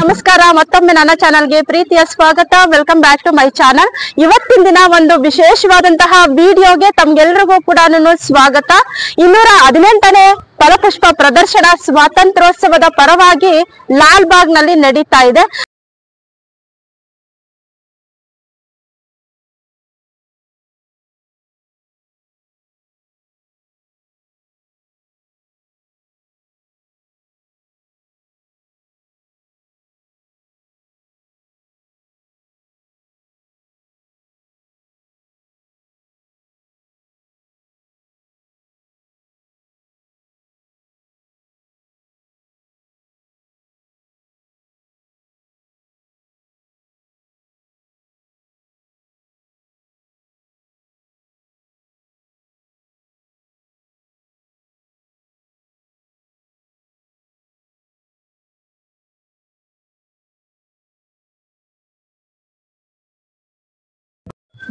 ನಮಸ್ಕಾರ, ಮತ್ತೊಮ್ಮೆ ನನ್ನ ಚಾನಲ್ಗೆ ಪ್ರೀತಿಯ ಸ್ವಾಗತ. Welcome back to my channel. ಇವತ್ತಿನ ದಿನ ಒಂದು ವಿಶೇಷವಾದಂತಹ ವಿಡಿಯೋಗೆ ತಮ್ಗೆಲ್ರಿಗೂ ಕೂಡ ಸ್ವಾಗತ. 218ನೇ ಫಲಪುಷ್ಪ ಪ್ರದರ್ಶನ ಸ್ವಾತಂತ್ರ್ಯೋತ್ಸವದ ಪರವಾಗಿ ಲಾಲ್ ಬಾಗ್ ನಲ್ಲಿ ನಡೀತಾ ಇದೆ.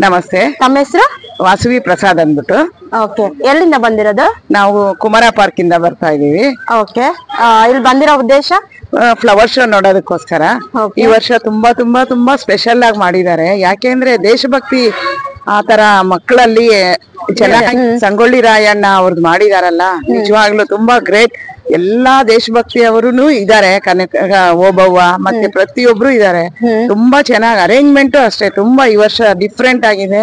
ನಮಸ್ತೆ, ತಮ್ಮ ಹೆಸರು? ವಾಸವಿ ಪ್ರಸಾದ್ ಅಂದ್ಬಿಟ್ಟು. ಓಕೆ, ಎಲ್ಲಿಂದ ಬಂದಿರೋದು? ನಾವು ಕುಮಾರ ಪಾರ್ಕ್ ಇಂದ ಬರ್ತಾ ಇದೀವಿ. ಓಕೆ, ಇಲ್ಲಿ ಬಂದಿರೋ ಉದ್ದೇಶ ಫ್ಲವರ್ ಶೋ ನೋಡೋದಕ್ಕೋಸ್ಕರ. ಈ ವರ್ಷ ತುಂಬಾ ತುಂಬಾ ತುಂಬಾ ಸ್ಪೆಷಲ್ ಆಗಿ ಮಾಡಿದ್ದಾರೆ. ಯಾಕೆಂದ್ರೆ ದೇಶಭಕ್ತಿ ಆ ತರ ಮಕ್ಕಳಲ್ಲಿ ಚೆನ್ನಾಗಿ ಸಂಗೊಳ್ಳಿ ರಾಯಣ್ಣ ಅವ್ರದ್ದು ಮಾಡಿದಾರಲ್ಲ, ನಿಜವಾಗ್ಲೂ ತುಂಬಾ ಗ್ರೇಟ್. ಎಲ್ಲಾ ದೇಶಭಕ್ತಿಯವರೂ ಇದ್ದಾರೆ, ಕನಕ ಓಬವ್ವ ಮತ್ತೆ ಪ್ರತಿಯೊಬ್ರು ಇದ್ದಾರೆ. ತುಂಬಾ ಚೆನ್ನಾಗಿ ಅರೇಂಜ್ಮೆಂಟ್ ಅಷ್ಟೇ, ತುಂಬಾ ಈ ವರ್ಷ ಡಿಫ್ರೆಂಟ್ ಆಗಿದೆ,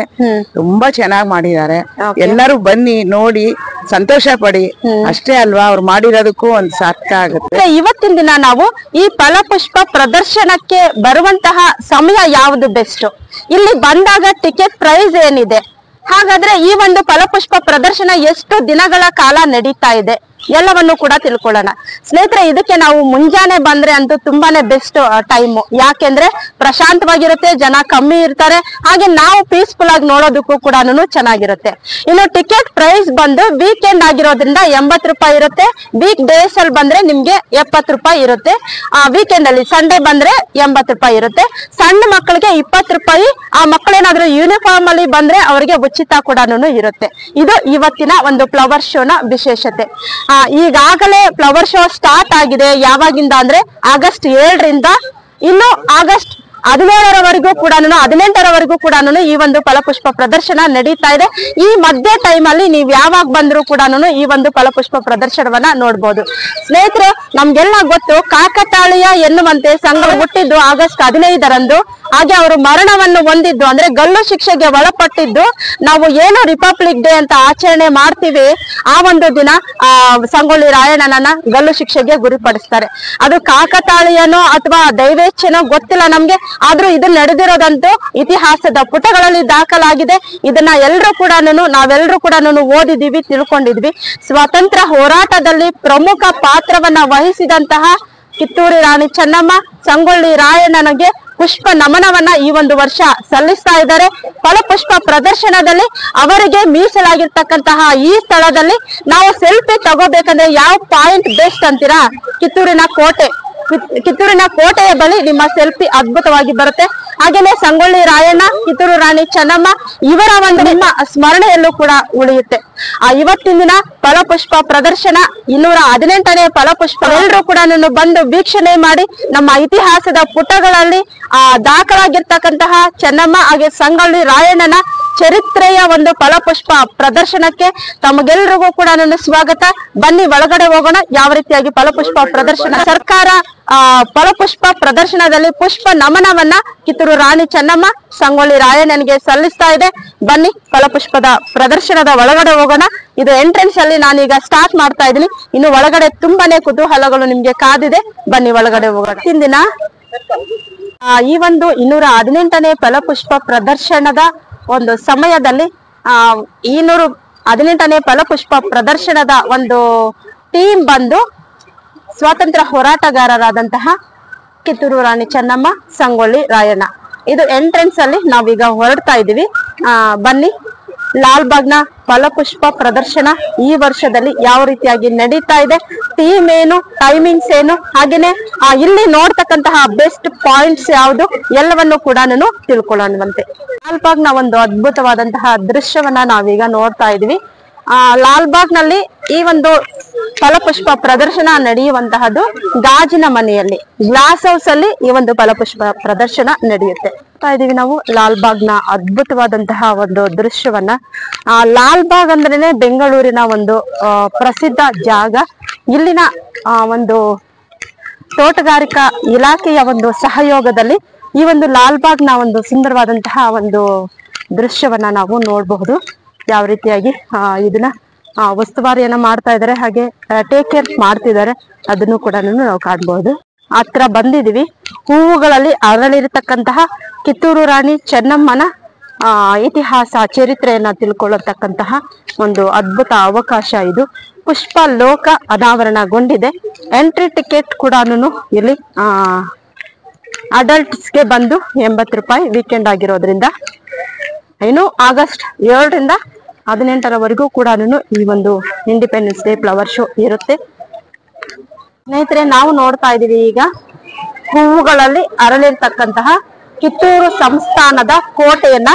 ತುಂಬಾ ಚೆನ್ನಾಗಿ ಮಾಡಿದ್ದಾರೆ. ಎಲ್ಲರೂ ಬನ್ನಿ ನೋಡಿ ಸಂತೋಷ ಪಡಿ, ಅಷ್ಟೇ ಅಲ್ವಾ, ಅವ್ರು ಮಾಡಿರೋದಕ್ಕೂ ಒಂದ್ ಸಾರ್ಥಕ ಆಗುತ್ತೆ. ಇವತ್ತಿನ ದಿನ ನಾವು ಈ ಫಲಪುಷ್ಪ ಪ್ರದರ್ಶನಕ್ಕೆ ಬರುವಂತಹ ಸಮಯ ಯಾವುದು ಬೆಸ್ಟ್, ಇಲ್ಲಿ ಬಂದಾಗ ಟಿಕೆಟ್ ಪ್ರೈಸ್ ಏನಿದೆ, ಹಾಗಾದ್ರೆ ಈ ಒಂದು ಫಲಪುಷ್ಪ ಪ್ರದರ್ಶನ ಎಷ್ಟು ದಿನಗಳ ಕಾಲ ನಡೀತಾ ಇದೆ ಎಲ್ಲವನ್ನು ಕೂಡ ತಿಳ್ಕೊಳ್ಳೋಣ. ಸ್ನೇಹಿತರೆ, ಇದಕ್ಕೆ ನಾವು ಮುಂಜಾನೆ ಬಂದ್ರೆ ಅಂತೂ ತುಂಬಾನೇ ಬೆಸ್ಟ್ ಟೈಮು. ಯಾಕೆಂದ್ರೆ ಪ್ರಶಾಂತವಾಗಿರುತ್ತೆ, ಜನ ಕಮ್ಮಿ ಇರ್ತಾರೆ, ಹಾಗೆ ನಾವು ಪೀಸ್ಫುಲ್ ಆಗಿ ನೋಡೋದಕ್ಕೂ ಕೂಡ ಚೆನ್ನಾಗಿರುತ್ತೆ. ಇನ್ನು ಟಿಕೆಟ್ ಪ್ರೈಸ್ ಬಂದು ವೀಕೆಂಡ್ ಆಗಿರೋದ್ರಿಂದ 80 ರೂಪಾಯಿ ಇರುತ್ತೆ. ವೀಕ್ ಡೇಸ್ ಅಲ್ಲಿ ಬಂದ್ರೆ ನಿಮ್ಗೆ 70 ರೂಪಾಯಿ ಇರುತ್ತೆ. ವೀಕೆಂಡ್ ಅಲ್ಲಿ ಸಂಡೇ ಬಂದ್ರೆ 80 ರೂಪಾಯಿ ಇರುತ್ತೆ. ಸಣ್ಣ ಮಕ್ಕಳಿಗೆ 20 ರೂಪಾಯಿ. ಆ ಮಕ್ಕಳೇನಾದ್ರೂ ಯೂನಿಫಾರ್ಮ್ ಅಲ್ಲಿ ಬಂದ್ರೆ ಅವರಿಗೆ ಉಚಿತ ಕೂಡ ಇರುತ್ತೆ. ಇದು ಇವತ್ತಿನ ಒಂದು ಫ್ಲವರ್ ಶೋನ ವಿಶೇಷತೆ. ಈಗಾಗಲೇ ಫ್ಲವರ್ ಶೋ ಸ್ಟಾರ್ಟ್ ಆಗಿದೆ. ಯಾವಾಗಿಂದ ಅಂದ್ರೆ ಆಗಸ್ಟ್ 7ರಿಂದ ಇನ್ನು ಆಗಸ್ಟ್ 17ರವರೆಗೂ ಕೂಡ 18ರವರೆಗೂ ಕೂಡ ಈ ಒಂದು ಫಲಪುಷ್ಪ ಪ್ರದರ್ಶನ ನಡೀತಾ ಇದೆ. ಈ ಮಧ್ಯೆ ಟೈಮ್ ಅಲ್ಲಿ ನೀವ್ ಯಾವಾಗ ಬಂದ್ರು ಕೂಡ ಈ ಒಂದು ಫಲಪುಷ್ಪ ಪ್ರದರ್ಶನವನ್ನ ನೋಡ್ಬೋದು. ಸ್ನೇಹಿತರೆ, ನಮ್ಗೆಲ್ಲ ಗೊತ್ತು, ಕಾಕತಾಳೀಯ ಎನ್ನುವಂತೆ ಸಂಘ ಹುಟ್ಟಿದ್ದು ಆಗಸ್ಟ್ 15ರಂದು. ಹಾಗೆ ಅವರು ಮರಣವನ್ನು ಹೊಂದಿದ್ದು ಅಂದ್ರೆ ಗಲ್ಲು ಶಿಕ್ಷೆಗೆ ಒಳಪಟ್ಟಿದ್ದು. ನಾವು ಏನು ರಿಪಬ್ಲಿಕ್ ಡೇ ಅಂತ ಆಚರಣೆ ಮಾಡ್ತೀವಿ, ಆ ಒಂದು ದಿನ ಸಂಗೊಳ್ಳಿ ರಾಯಣ್ಣನನ್ನ ಗಲ್ಲು ಶಿಕ್ಷೆಗೆ ಗುರಿಪಡಿಸ್ತಾರೆ. ಅದು ಕಾಕತಾಳೀಯನೋ ಅಥವಾ ದೈವೇಚ್ಛೆನೋ ಗೊತ್ತಿಲ್ಲ ನಮ್ಗೆ, ಆದ್ರೂ ಇದು ನಡೆದಿರೋದಂತೂ ಇತಿಹಾಸದ ಪುಟಗಳಲ್ಲಿ ದಾಖಲಾಗಿದೆ. ಇದನ್ನ ನಾವೆಲ್ಲರೂ ಕೂಡ ಓದಿದೀವಿ, ತಿಳ್ಕೊಂಡಿದ್ವಿ. ಸ್ವಾತಂತ್ರ್ಯ ಹೋರಾಟದಲ್ಲಿ ಪ್ರಮುಖ ಪಾತ್ರವನ್ನ ವಹಿಸಿದಂತಹ ಕಿತ್ತೂರು ರಾಣಿ ಚೆನ್ನಮ್ಮ ಸಂಗೊಳ್ಳಿ ರಾಯಣ್ಣನಿಗೆ ಪುಷ್ಪ ನಮನವನ್ನ ಈ ಒಂದು ವರ್ಷ ಸಲ್ಲಿಸ್ತಾ ಇದ್ದಾರೆ. ಫಲಪುಷ್ಪ ಪ್ರದರ್ಶನದಲ್ಲಿ ಅವರಿಗೆ ಮೀಸಲಾಗಿರ್ತಕ್ಕಂತಹ ಈ ಸ್ಥಳದಲ್ಲಿ ನಾವು ಸೆಲ್ಫಿ ತಗೋಬೇಕಂದ್ರೆ ಯಾವ ಪಾಯಿಂಟ್ ಬೆಸ್ಟ್ ಅಂತೀರಾ? ಕಿತ್ತೂರಿನ ಕೋಟೆಯ ಬಳಿ ನಿಮ್ಮ ಸೆಲ್ಫಿ ಅದ್ಭುತವಾಗಿ ಬರುತ್ತೆ. ಹಾಗೇನೆ ಸಂಗೊಳ್ಳಿ ರಾಯಣ್ಣ, ಕಿತ್ತೂರು ರಾಣಿ ಚೆನ್ನಮ್ಮ ಇವರ ಒಂದು ನಿಮ್ಮ ಸ್ಮರಣೆಯಲ್ಲೂ ಕೂಡ ಉಳಿಯುತ್ತೆ. ಇವತ್ತಿನ ದಿನ ಫಲಪುಷ್ಪ ಪ್ರದರ್ಶನ 218ನೇ ಫಲಪುಷ್ಪ ಎಲ್ಲರೂ ಕೂಡ ಬಂದು ವೀಕ್ಷಣೆ ಮಾಡಿ ನಮ್ಮ ಇತಿಹಾಸದ ಪುಟಗಳಲ್ಲಿ ದಾಖಲಾಗಿರ್ತಕ್ಕಂತಹ ಚೆನ್ನಮ್ಮ ಹಾಗೆ ಸಂಗೊಳ್ಳಿ ರಾಯಣ್ಣನ ಚರಿತ್ರೆಯ ಒಂದು ಫಲಪುಷ್ಪ ಪ್ರದರ್ಶನಕ್ಕೆ ತಮಗೆಲ್ರಿಗೂ ಕೂಡ ಸ್ವಾಗತ. ಬನ್ನಿ ಒಳಗಡೆ ಹೋಗೋಣ. ಯಾವ ರೀತಿಯಾಗಿ ಫಲಪುಷ್ಪ ಪ್ರದರ್ಶನ, ಸರ್ಕಾರ ಫಲಪುಷ್ಪ ಪ್ರದರ್ಶನದಲ್ಲಿ ಪುಷ್ಪ ನಮನವನ್ನ ಕಿತ್ತೂರು ರಾಣಿ ಚೆನ್ನಮ್ಮ ಸಂಗೊಳ್ಳಿ ರಾಯಣ್ಣನಿಗೆ ಸಲ್ಲಿಸ್ತಾ ಇದೆ. ಬನ್ನಿ ಫಲಪುಷ್ಪದ ಪ್ರದರ್ಶನದ ಒಳಗಡೆ ಹೋಗೋಣ. ಇದು ಎಂಟ್ರೆನ್ಸ್ ಅಲ್ಲಿ ನಾನೀಗ ಸ್ಟಾರ್ಟ್ ಮಾಡ್ತಾ ಇದ್ದೀನಿ. ಇನ್ನು ಒಳಗಡೆ ತುಂಬಾನೇ ಕುತೂಹಲಗಳು ನಿಮ್ಗೆ ಕಾದಿದೆ. ಬನ್ನಿ ಒಳಗಡೆ ಹೋಗೋಣ. ಹಿಂದಿನ ಈ ಒಂದು 218ನೇ ಫಲಪುಷ್ಪ ಪ್ರದರ್ಶನದ ಒಂದು ಸಮಯದಲ್ಲಿ 218ನೇ ಫಲಪುಷ್ಪ ಪ್ರದರ್ಶನದ ಒಂದು ಟೀಮ್ ಬಂದು ಸ್ವಾತಂತ್ರ್ಯ ಹೋರಾಟಗಾರರಾದಂತಹ ಕಿತ್ತೂರು ರಾಣಿ ಚೆನ್ನಮ್ಮ ಸಂಗೊಳ್ಳಿ ರಾಯಣ್ಣ. ಇದು ಎಂಟ್ರೆನ್ಸ್ ಅಲ್ಲಿ ನಾವೀಗ ಹೊರಡ್ತಾ ಇದೀವಿ. ಬನ್ನಿ ಲಾಲ್ ಬಾಗ್ನ ಫಲಪುಷ್ಪ ಪ್ರದರ್ಶನ ಈ ವರ್ಷದಲ್ಲಿ ಯಾವ ರೀತಿಯಾಗಿ ನಡೀತಾ ಇದೆ, ಟೀಮ್ ಏನು, ಟೈಮಿಂಗ್ಸ್ ಏನು, ಹಾಗೇನೆ ಇಲ್ಲಿ ನೋಡ್ತಕ್ಕಂತಹ ಬೆಸ್ಟ್ ಪಾಯಿಂಟ್ಸ್ ಯಾವುದು ಎಲ್ಲವನ್ನು ಕೂಡ ತಿಳ್ಕೊಳ್ಳೋಣವಂತೆ. ಲಾಲ್ ಬಾಗ್ನ ಒಂದು ಅದ್ಭುತವಾದಂತಹ ದೃಶ್ಯವನ್ನ ನಾವೀಗ ನೋಡ್ತಾ ಇದೀವಿ. ಲಾಲ್ಬಾಗ್ ನಲ್ಲಿ ಈ ಒಂದು ಫಲಪುಷ್ಪ ಪ್ರದರ್ಶನ ನಡೆಯುವಂತಹದ್ದು ಗಾಜಿನ ಮನೆಯಲ್ಲಿ, ಗ್ಲಾಸ್ ಹೌಸ್ ಅಲ್ಲಿ ಈ ಒಂದು ಫಲಪುಷ್ಪ ಪ್ರದರ್ಶನ ನಡೆಯುತ್ತೆ. ಇದೀವಿ ನಾವು ಲಾಲ್ಬಾಗ್ ನ ಅದ್ಭುತವಾದಂತಹ ಒಂದು ದೃಶ್ಯವನ್ನ. ಲಾಲ್ಬಾಗ್ ಅಂದ್ರೇನೆ ಬೆಂಗಳೂರಿನ ಒಂದು ಪ್ರಸಿದ್ಧ ಜಾಗ. ಇಲ್ಲಿನ ಒಂದು ತೋಟಗಾರಿಕಾ ಇಲಾಖೆಯ ಒಂದು ಸಹಯೋಗದಲ್ಲಿ ಈ ಒಂದು ಲಾಲ್ಬಾಗ್ ನ ಒಂದು ಸುಂದರವಾದಂತಹ ಒಂದು ದೃಶ್ಯವನ್ನ ನಾವು ನೋಡಬಹುದು. ಯಾವ ರೀತಿಯಾಗಿ ಇದನ್ನ ಉಸ್ತುವಾರಿಯನ್ನ ಮಾಡ್ತಾ ಇದ್ದಾರೆ, ಹಾಗೆ ಟೇಕ್ ಕೇರ್ ಮಾಡ್ತಿದ್ದಾರೆ, ಅದನ್ನು ಕೂಡ ನಾವು ಕಾಣಬಹುದು. ಹತ್ರ ಬಂದಿದೀವಿ. ಹೂವುಗಳಲ್ಲಿ ಅರಳಿರತಕ್ಕಂತಹ ಕಿತ್ತೂರು ರಾಣಿ ಚೆನ್ನಮ್ಮನ ಇತಿಹಾಸ, ಚರಿತ್ರೆಯನ್ನ ತಿಳ್ಕೊಳ್ಳತಕ್ಕಂತಹ ಒಂದು ಅದ್ಭುತ ಅವಕಾಶ ಇದು. ಪುಷ್ಪ ಲೋಕ ಅನಾವರಣಗೊಂಡಿದೆ. ಎಂಟ್ರಿ ಟಿಕೆಟ್ ಕೂಡ ಇಲ್ಲಿ ಅಡಲ್ಟ್ಸ್ಗೆ ಬಂದು 80 ರೂಪಾಯಿ, ವೀಕೆಂಡ್ ಆಗಿರೋದ್ರಿಂದ. ಇನ್ನು ಆಗಸ್ಟ್ 7ರಿಂದ 18ರವರೆಗೂ ಕೂಡ ಈ ಒಂದು ಇಂಡಿಪೆಂಡೆನ್ಸ್ ಡೇ ಫ್ಲವರ್ ಶೋ ಇರುತ್ತೆ. ಸ್ನೇಹಿತರೆ, ನಾವು ನೋಡ್ತಾ ಇದೀವಿ ಈಗ ಹೂವುಗಳಲ್ಲಿ ಅರಳಿರ್ತಕ್ಕಂತಹ ಕಿತ್ತೂರು ಸಂಸ್ಥಾನದ ಕೋಟೆಯನ್ನ.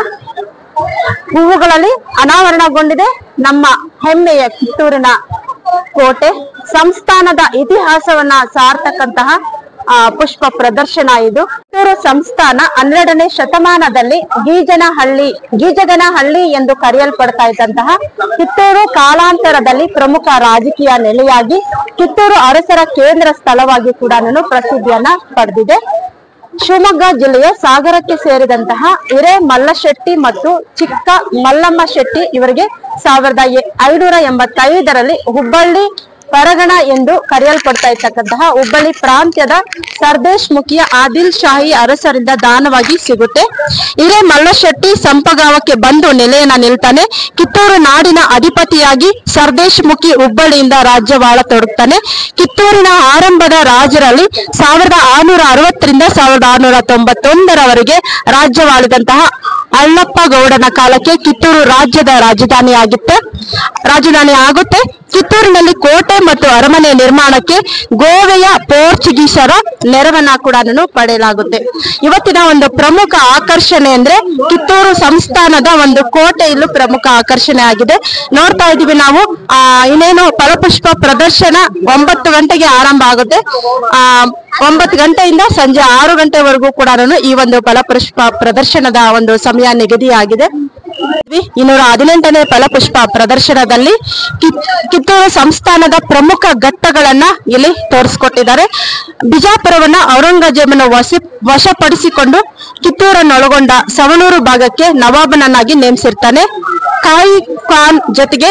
ಹೂವುಗಳಲ್ಲಿ ಅನಾವರಣಗೊಂಡಿದೆ ನಮ್ಮ ಹೆಮ್ಮೆಯ ಕಿತ್ತೂರಿನ ಕೋಟೆ. ಸಂಸ್ಥಾನದ ಇತಿಹಾಸವನ್ನ ಸಾರ್ತಕ್ಕಂತಹ ಪುಷ್ಪ ಪ್ರದರ್ಶನ ಇದು. ಕಿತ್ತೂರು ಸಂಸ್ಥಾನ 12ನೇ ಶತಮಾನದಲ್ಲಿ ಗೀಜಗನಹಳ್ಳಿ ಎಂದು ಕರೆಯಲ್ಪಡ್ತಾ ಇದ್ದಂತಹ ಕಿತ್ತೂರು ಕಾಲಾಂತರದಲ್ಲಿ ಪ್ರಮುಖ ರಾಜಕೀಯ ನೆಲೆಯಾಗಿ ಕಿತ್ತೂರು ಅರಸರ ಕೇಂದ್ರ ಸ್ಥಳವಾಗಿ ಕೂಡ ಪ್ರಸಿದ್ಧಿಯನ್ನ ಪಡೆದಿದೆ. ಶಿವಮೊಗ್ಗ ಜಿಲ್ಲೆಯ ಸಾಗರಕ್ಕೆ ಸೇರಿದಂತಹ ಹಿರೇ ಮಲ್ಲಶೆಟ್ಟಿ ಮತ್ತು ಚಿಕ್ಕ ಮಲ್ಲಮ್ಮ ಶೆಟ್ಟಿ ಇವರಿಗೆ 1585ರಲ್ಲಿ ಹುಬ್ಬಳ್ಳಿ ಪರಗಣ ಎಂದು ಕರೆಯಲ್ಪಡ್ತಾ ಇರ್ತಕ್ಕಂತಹ ಹುಬ್ಬಳ್ಳಿ ಪ್ರಾಂತ್ಯದ ಸರ್ದೇಶ್ ಮುಖಿಯ ಆದಿಲ್ ಶಾಹಿ ಅರಸರಿಂದ ದಾನವಾಗಿ ಸಿಗುತ್ತೆ. ಹಿರೇ ಮಲ್ಲಶೆಟ್ಟಿ ಸಂಪಗಾವಕ್ಕೆ ಬಂದು ನೆಲೆಯನ್ನ ನಿಲ್ತಾನೆ. ಕಿತ್ತೂರು ನಾಡಿನ ಅಧಿಪತಿಯಾಗಿ ಸರ್ದೇಶ್ ಮುಖಿ ಹುಬ್ಬಳ್ಳಿಯಿಂದ ರಾಜ್ಯವಾಳ ತೊಡಗ್ತಾನೆ. ಕಿತ್ತೂರಿನ ಆರಂಭದ ರಾಜರಲ್ಲಿ 1660ರಿಂದ 1691ರವರೆಗೆ ರಾಜ್ಯವಾಳಿದಂತಹ ಅಳ್ಳಪ್ಪ ಗೌಡನ ಕಾಲಕ್ಕೆ ಕಿತ್ತೂರು ರಾಜ್ಯದ ರಾಜಧಾನಿ ಆಗುತ್ತೆ. ಕಿತ್ತೂರಿನಲ್ಲಿ ಕೋಟೆ ಮತ್ತು ಅರಮನೆ ನಿರ್ಮಾಣಕ್ಕೆ ಗೋವೆಯ ಪೋರ್ಚುಗೀಸರ ನೆರವನ್ನ ಕೂಡ ಪಡೆಯಲಾಗುತ್ತೆ. ಇವತ್ತಿನ ಒಂದು ಪ್ರಮುಖ ಆಕರ್ಷಣೆ ಅಂದ್ರೆ ಕಿತ್ತೂರು ಸಂಸ್ಥಾನದ ಒಂದು ಕೋಟೆ ಇಲ್ಲೂ ಪ್ರಮುಖ ಆಕರ್ಷಣೆ ಆಗಿದೆ. ನೋಡ್ತಾ ಇದೀವಿ ನಾವು. ಇನ್ನೇನು ಫಲಪುಷ್ಪ ಪ್ರದರ್ಶನ 9 ಗಂಟೆಗೆ ಆರಂಭ ಆಗುತ್ತೆ. 9 ಗಂಟೆಯಿಂದ ಸಂಜೆ 6 ಗಂಟೆವರೆಗೂ ಕೂಡ ಈ ಒಂದು ಫಲಪುಷ್ಪ ಪ್ರದರ್ಶನದ ಒಂದು ಸಮಯ ನಿಗದಿಯಾಗಿದೆ. 218ನೇ ಫಲಪುಷ್ಪ ಪ್ರದರ್ಶನದಲ್ಲಿ ಕಿತ್ತೂರು ಸಂಸ್ಥಾನದ ಪ್ರಮುಖ ಘಟ್ಟಗಳನ್ನ ಇಲ್ಲಿ ತೋರಿಸ್ಕೊಟ್ಟಿದ್ದಾರೆ. ಬಿಜಾಪುರವನ್ನ ಔರಂಗಜೇಬನ ವಶಪಡಿಸಿಕೊಂಡು ಕಿತ್ತೂರನ್ನೊಳಗೊಂಡ ಸವಣೂರು ಭಾಗಕ್ಕೆ ನವಾಬನನ್ನಾಗಿ ನೇಮಿಸಿರ್ತಾನೆ. ಕಾಯಿ ಖಾನ್ ಜೊತೆಗೆ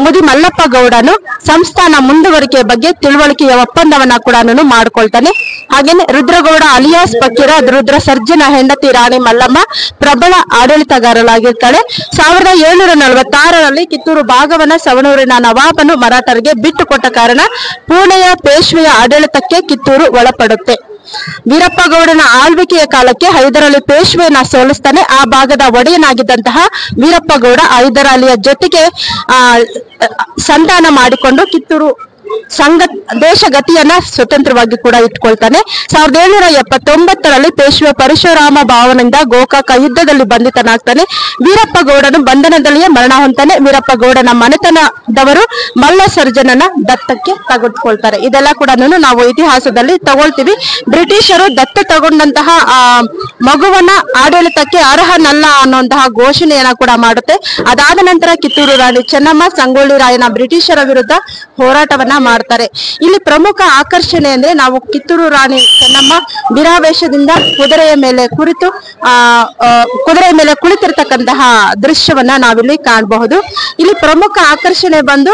ಮುದಿ ಮಲ್ಲಪ್ಪ ಗೌಡನು ಸಂಸ್ಥಾನ ಮುಂದುವರಿಕೆ ಬಗ್ಗೆ ತಿಳುವಳಿಕೆಯ ಒಪ್ಪಂದವನ್ನ ಕೂಡ ಮಾಡ್ಕೊಳ್ತಾನೆ. ಹಾಗೇನೆ ರುದ್ರಗೌಡ ಅಲಿಯಾಸ್ ಫಕೀರ ರುದ್ರ ಸರ್ಜನ ಹೆಂಡತಿ ರಾಣಿ ಮಲ್ಲಮ್ಮ ಪ್ರಬಲ ಆಡಳಿತಗಾರರಾಗಿರ್ತಾಳೆ. 1746ರಲ್ಲಿ ಕಿತ್ತೂರು ಭಾಗವನ್ನ ಸವಣೂರಿನ ನವಾಬನು ಮರಾಠರಿಗೆ ಬಿಟ್ಟು ಕೊಟ್ಟ ಕಾರಣ ಪೂಣೆಯ ಪೇಶ್ವೆಯ ಆಡಳಿತಕ್ಕೆ ಕಿತ್ತೂರು ಒಳಪಡುತ್ತೆ. ವೀರಪ್ಪ ಗೌಡನ ಆಳ್ವಿಕೆಯ ಕಾಲಕ್ಕೆ ಹೈದರಾಲಿ ಪೇಶ್ವೆಯನ್ನ ಸೋಲಿಸ್ತಾನೆ. ಆ ಭಾಗದ ಒಡೆಯನಾಗಿದ್ದಂತಹ ವೀರಪ್ಪ ಗೌಡ ಹೈದರಾಲಿಯ ಜೊತೆಗೆ ಸಂಧಾನ ಮಾಡಿಕೊಂಡು ಕಿತ್ತೂರು ದೇಶಗತಿಯನ್ನ ಸ್ವತಂತ್ರವಾಗಿ ಕೂಡ ಇಟ್ಕೊಳ್ತಾನೆ. 1779ರಲ್ಲಿ ಪೇಶ್ವೆ ಪರಶುರಾಮ ಭಾವನಿಂದ ಗೋಕಾಕ ಯುದ್ಧದಲ್ಲಿ ಬಂಧಿತನಾಗ್ತಾನೆ. ವೀರಪ್ಪ ಗೌಡನು ಬಂಧನದಲ್ಲಿಯೇ ಮರಣ ಹೊಂತಾನೆ. ವೀರಪ್ಪ ಗೌಡನ ಮನೆತನದವರು ಮಲ್ಲ ಸರ್ಜನನ ದತ್ತಕ್ಕೆ ತೆಗೆದುಕೊಳ್ತಾರೆ. ಇದೆಲ್ಲ ಕೂಡ ನಾವು ಇತಿಹಾಸದಲ್ಲಿ ತಗೊಳ್ತೀವಿ. ಬ್ರಿಟಿಷರು ದತ್ತು ತಗೊಂಡಂತಹ ಮಗುವನ್ನ ಆಡಳಿತಕ್ಕೆ ಅರ್ಹನಲ್ಲ ಅನ್ನುವಂತಹ ಘೋಷಣೆಯನ್ನ ಕೂಡ ಮಾಡುತ್ತೆ. ಅದಾದ ನಂತರ ಕಿತ್ತೂರು ರಾಣಿ ಚೆನ್ನಮ್ಮ ಸಂಗೊಳ್ಳಿ ರಾಯಣ್ಣ ಬ್ರಿಟಿಷರ ವಿರುದ್ಧ ಹೋರಾಟವನ್ನ ಮಾಡ್ತಾರೆ. ಇಲ್ಲಿ ಪ್ರಮುಖ ಆಕರ್ಷಣೆ ಅಂದ್ರೆ ನಾವು ಕಿತ್ತೂರು ರಾಣಿ ಚೆನ್ನಮ್ಮ ವೀರಾವೇಶದಿಂದ ಕುದುರೆಯ ಮೇಲೆ ಕುಳಿತಿರ್ತಕ್ಕಂತಹ ದೃಶ್ಯವನ್ನ ನಾವಿಲ್ಲಿ ಕಾಣಬಹುದು. ಇಲ್ಲಿ ಪ್ರಮುಖ ಆಕರ್ಷಣೆ ಬಂದು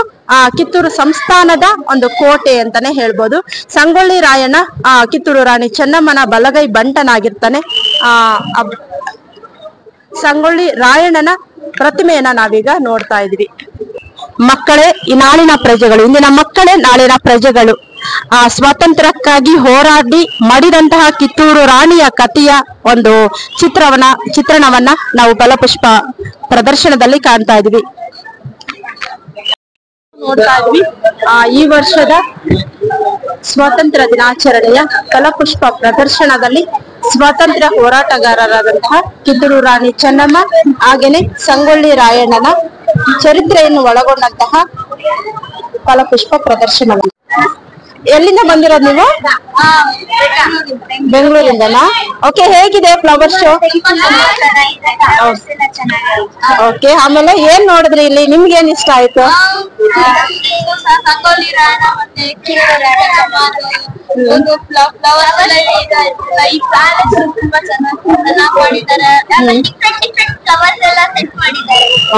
ಕಿತ್ತೂರು ಸಂಸ್ಥಾನದ ಒಂದು ಕೋಟೆ ಅಂತಾನೆ ಹೇಳ್ಬೋದು. ಸಂಗೊಳ್ಳಿ ರಾಯಣ್ಣ ಕಿತ್ತೂರು ರಾಣಿ ಚೆನ್ನಮ್ಮನ ಬಲಗೈ ಬಂಟನಾಗಿರ್ತಾನೆ. ಸಂಗೊಳ್ಳಿ ರಾಯಣ್ಣನ ಪ್ರತಿಮೆಯನ್ನ ನಾವೀಗ ನೋಡ್ತಾ ಇದೀವಿ. ಮಕ್ಕಳೇ ಈ ನಾಳಿನ ಪ್ರಜೆಗಳು, ಇಂದಿನ ಮಕ್ಕಳೇ ನಾಳಿನ ಪ್ರಜೆಗಳು. ಸ್ವಾತಂತ್ರ್ಯಕ್ಕಾಗಿ ಹೋರಾಡಿ ಮಡಿದಂತಹ ಕಿತ್ತೂರು ರಾಣಿಯ ಕಥೆಯ ಒಂದು ಚಿತ್ರಣವನ್ನ ನಾವು ಫಲಪುಷ್ಪ ಪ್ರದರ್ಶನದಲ್ಲಿ ಕಾಣ್ತಾ ಇದೀವಿ. ನೋಡ್ತಾ ಇದ್ವಿ ಈ ವರ್ಷದ ಸ್ವಾತಂತ್ರ್ಯ ದಿನಾಚರಣೆಯ ಫಲಪುಷ್ಪ ಪ್ರದರ್ಶನದಲ್ಲಿ ಸ್ವಾತಂತ್ರ್ಯ ಹೋರಾಟಗಾರರಾದಂತಹ ಕಿತ್ತೂರು ರಾಣಿ ಚೆನ್ನಮ್ಮ ಹಾಗೇನೆ ಸಂಗೊಳ್ಳಿ ರಾಯಣ್ಣನ ಚರಿತ್ರೆಯನ್ನು ಒಳಗೊಂಡಂತಹ ಫಲಪುಷ್ಪ ಪ್ರದರ್ಶನ. ಎಲ್ಲಿಂದ ಬಂದಿರೋದು ನೀವು? ಬೆಂಗಳೂರಿಂದನಾ? ಓಕೆ, ಹೇಗಿದೆ ಫ್ಲವರ್ ಶೋ? ಓಕೆ, ಆಮೇಲೆ ಏನ್ ನೋಡಿದ್ರಿ ಇಲ್ಲಿ? ನಿಮ್ಗೆ ಏನ್ ಇಷ್ಟ ಆಯ್ತು?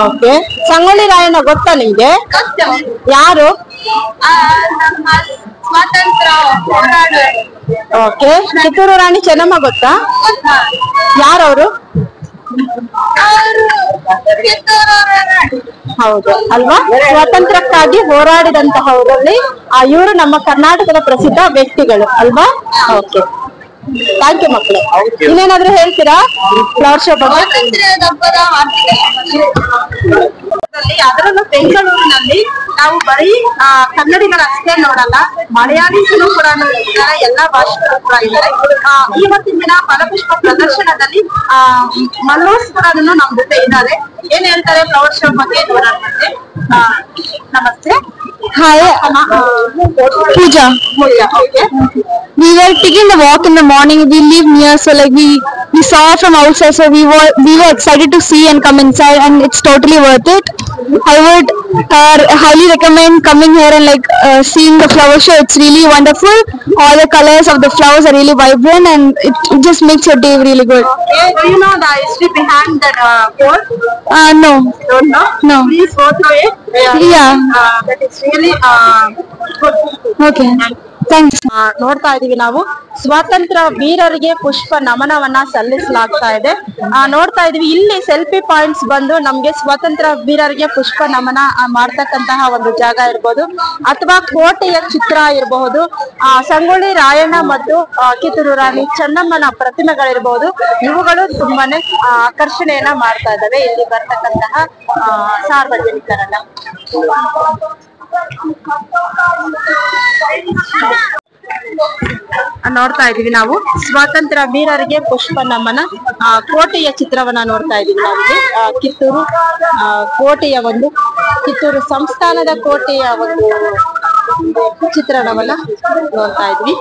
ಓಕೆ, ಸಂಗೊಳ್ಳಿ ರಾಯಣ್ಣ ಗೊತ್ತಾ ನಿಮ್ಗೆ? ಯಾರು? ಸ್ವಾತಂತ್ರ್ಯ ಹೋರಾಟ. ಓಕೆ, ಕಿತ್ತೂರು ರಾಣಿ ಚೆನ್ನಮ್ಮ ಗೊತ್ತಾ? ಯಾರವರು? ಹೌದು ಅಲ್ವಾ? ಸ್ವಾತಂತ್ರ್ಯಕ್ಕಾಗಿ ಹೋರಾಡಿದಂತಹವರಲ್ಲಿ ಇವರು ನಮ್ಮ ಕರ್ನಾಟಕದ ಪ್ರಸಿದ್ಧ ವ್ಯಕ್ತಿಗಳು ಅಲ್ವಾ? ಓಕೆ, ಥ್ಯಾಂಕ್ ಯು ಮಕ್ಕಳು. ಇನ್ನೇನಾದ್ರೂ ಹೇಳ್ತೀರಾ ಫ್ಲವರ್ ಶೋ ಬಗ್ಗೆ? ಅದರಲ್ಲೂ ಬೆಂಗಳೂರಿನಲ್ಲಿ ನಾವು ಬರೀ ಕನ್ನಡಿಗರಷ್ಟೇ ನೋಡಲ್ಲ, ಮಲಯಾಳೀಸರು ಕೂಡ ಇದ್ದಾರೆ, ಎಲ್ಲಾ ಭಾಷೆಗಳು ಕೂಡ ಇದ್ದಾರೆ. ಇವತ್ತಿನ ದಿನ ಫಲಪುಷ್ಪ ಪ್ರದರ್ಶನದಲ್ಲಿ ಮಲ್ಲೋಸ್ ಕೂಡ ನಮ್ ಜೊತೆ ಇದ್ದಾರೆ. ಏನ್ ಹೇಳ್ತಾರೆ ಫ್ಲವರ್ ಶೋ ಬಗ್ಗೆ ನೋಡೋಣ. ನಮಸ್ತೆ. Hi, Pooja. Okay. We were taking the walk in the morning. We live near, so like we saw from outside, so we were excited to see and come inside, and it's totally worth it. I would highly recommend coming here and seeing the flower show. It's really wonderful. All the colors of the flowers are really vibrant, and it just makes your day really good. Okay. Do you know the history behind that pole? No. Don't know? No. Please go through it. Yeah. That is really good. Okay. Thanks. ನೋಡ್ತಾ ಇದೀವಿ ನಾವು ಸ್ವಾತಂತ್ರ್ಯ ವೀರರಿಗೆ ಪುಷ್ಪ ನಮನವನ್ನ ಸಲ್ಲಿಸಲಾಗ್ತಾ ಇದೆ. ನೋಡ್ತಾ ಇದೀವಿ ಇಲ್ಲಿ selfie points ಬಂದು ನಮ್ಗೆ ಸ್ವಾತಂತ್ರ್ಯ ವೀರರಿಗೆ ಪುಷ್ಪ ನಮನ ಮಾಡ್ತಕ್ಕಂತಹ ಒಂದು ಜಾಗ ಇರ್ಬೋದು, ಅಥವಾ ಕೋಟೆಯ ಚಿತ್ರ ಇರಬಹುದು, ಸಂಗೊಳ್ಳಿ ರಾಯಣ್ಣ ಮತ್ತು ಕಿತ್ತೂರು ರಾಣಿ ಚೆನ್ನಮ್ಮನ ಪ್ರತಿಮೆಗಳಿರ್ಬಹುದು. ಇವುಗಳು ತುಂಬಾನೇ ಆಕರ್ಷಣೆಯನ್ನ ಮಾಡ್ತಾ ಇದ್ದಾವೆ ಇಲ್ಲಿ ಬರ್ತಕ್ಕಂತಹ ಸಾರ್ವಜನಿಕರನ್ನ. ನೋಡ್ತಾ ಇದೀವಿ ನಾವು ಸ್ವಾತಂತ್ರ್ಯ ವೀರರಿಗೆ ಪುಷ್ಪ ನಮನ ಕೋಟೆಯ ಚಿತ್ರವನ್ನ ನೋಡ್ತಾ ಇದೀವಿ ನಾವು. ಕಿತ್ತೂರು ಕೋಟೆಯ ಒಂದು ಕಿತ್ತೂರು ಸಂಸ್ಥಾನದ ಕೋಟೆಯ ಒಂದು ಚಿತ್ರಣವನ್ನ ನೋಡ್ತಾ ಇದ್ವಿ.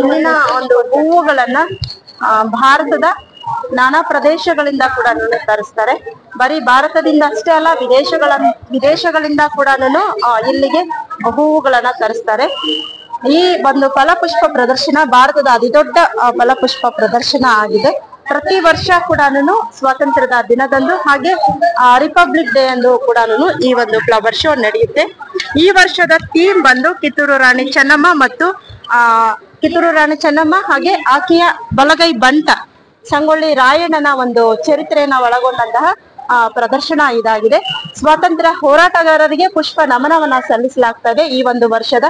ಇಲ್ಲಿನ ಒಂದು ಹೂವುಗಳನ್ನ ಭಾರತದ ನಾನಾ ಪ್ರದೇಶಗಳಿಂದ ಕೂಡ ತರಿಸ್ತಾರೆ. ಬರೀ ಭಾರತದಿಂದ ಅಷ್ಟೇ ಅಲ್ಲ, ವಿದೇಶಗಳಿಂದ ಕೂಡ ಇಲ್ಲಿಗೆ ಹೂವುಗಳನ್ನ ತರಿಸ್ತಾರೆ. ಈ ಒಂದು ಫಲಪುಷ್ಪ ಪ್ರದರ್ಶನ ಭಾರತದ ಅತಿದೊಡ್ಡ ಫಲಪುಷ್ಪ ಪ್ರದರ್ಶನ ಆಗಿದೆ. ಪ್ರತಿ ವರ್ಷ ಕೂಡ ಸ್ವಾತಂತ್ರ್ಯದ ದಿನದಂದು ಹಾಗೆ ರಿಪಬ್ಲಿಕ್ ಡೇ ಅಂದು ಕೂಡ ಈ ಒಂದು ಫ್ಲವರ್ ಶೋ ನಡೆಯುತ್ತೆ. ಈ ವರ್ಷದ ಥೀಮ್ ಬಂದು ಕಿತ್ತೂರು ರಾಣಿ ಚೆನ್ನಮ್ಮ ಮತ್ತು ಕಿತ್ತೂರು ರಾಣಿ ಚೆನ್ನಮ್ಮ ಹಾಗೆ ಆಕೆಯ ಬಲಗೈ ಬಂಟ ಸಂಗೊಳ್ಳಿ ರಾಯಣ್ಣನ ಒಂದು ಚರಿತ್ರೆಯನ್ನ ಒಳಗೊಂಡಂತಹ ಪ್ರದರ್ಶನ ಇದಾಗಿದೆ. ಸ್ವಾತಂತ್ರ್ಯ ಹೋರಾಟಗಾರರಿಗೆ ಪುಷ್ಪ ನಮನವನ್ನ ಸಲ್ಲಿಸಲಾಗ್ತದೆ ಈ ಒಂದು ವರ್ಷದ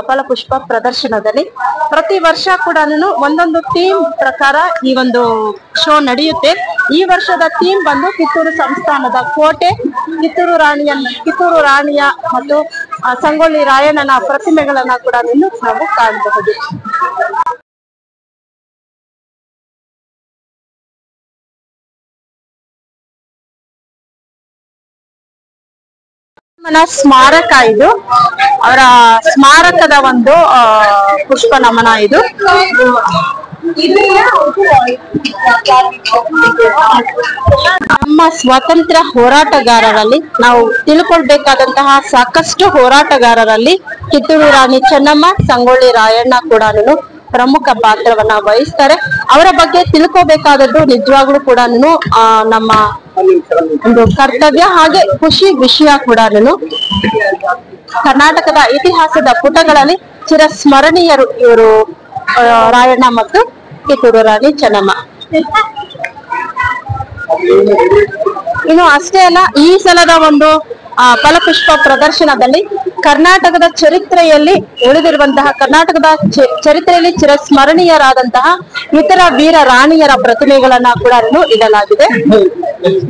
ಫಲಪುಷ್ಪ ಪ್ರದರ್ಶನದಲ್ಲಿ. ಪ್ರತಿ ವರ್ಷ ಕೂಡ ಒಂದೊಂದು ಥೀಮ್ ಪ್ರಕಾರ ಈ ಒಂದು ಶೋ ನಡೆಯುತ್ತೆ. ಈ ವರ್ಷದ ಥೀಮ್ ಬಂದು ಕಿತ್ತೂರು ಸಂಸ್ಥಾನದ ಕೋಟೆ, ಕಿತ್ತೂರು ರಾಣಿಯ ಮತ್ತು ಸಂಗೊಳ್ಳಿ ರಾಯಣ್ಣನ ಪ್ರತಿಮೆಗಳನ್ನ ಕೂಡ ನಾವು ಕಾಣಬಹುದು. ಸ್ಮಾರಕ ಇದು, ಅವರ ಸ್ಮಾರಕದ ಒಂದು ಪುಷ್ಪ ನಮನ ಇದು. ನಮ್ಮ ಸ್ವಾತಂತ್ರ್ಯ ಹೋರಾಟಗಾರರಲ್ಲಿ ನಾವು ತಿಳ್ಕೊಳ್ಬೇಕಾದಂತಹ ಸಾಕಷ್ಟು ಹೋರಾಟಗಾರರಲ್ಲಿ ಕಿತ್ತೂರು ರಾಣಿ ಚೆನ್ನಮ್ಮ, ಸಂಗೊಳ್ಳಿ ರಾಯಣ್ಣ ಕೂಡ ಪ್ರಮುಖ ಪಾತ್ರವನ್ನ ವಹಿಸ್ತಾರೆ. ಅವರ ಬಗ್ಗೆ ತಿಳ್ಕೋಬೇಕಾದದ್ದು ನಿಜವಾಗ್ಲೂ ಕೂಡ ನಮ್ಮ ಒಂದು ಕರ್ತವ್ಯ, ಹಾಗೆ ಖುಷಿ ವಿಷಯ ಕೂಡ. ಕರ್ನಾಟಕದ ಇತಿಹಾಸದ ಪುಟಗಳಲ್ಲಿ ಚಿರಸ್ಮರಣೀಯರು ಇವರು ರಾಯಣ್ಣ ಮತ್ತು ಕಿತ್ತೂರು ರಾಣಿ ಚೆನ್ನಮ್ಮ. ಇನ್ನು ಅಷ್ಟೇ ಅಲ್ಲ, ಈ ಸಲದ ಒಂದು ಫಲಪುಷ್ಪ ಪ್ರದರ್ಶನದಲ್ಲಿ ಕರ್ನಾಟಕದ ಚರಿತ್ರೆಯಲ್ಲಿ ಉಳಿದಿರುವಂತಹ ಕರ್ನಾಟಕದ ಚರಿತ್ರೆಯಲ್ಲಿ ಚಿರಸ್ಮರಣೀಯರಾದಂತಹ ಇತರ ವೀರ ರಾಣಿಯರ ಪ್ರತಿಮೆಗಳನ್ನ ಕೂಡ ಇಡಲಾಗಿದೆ.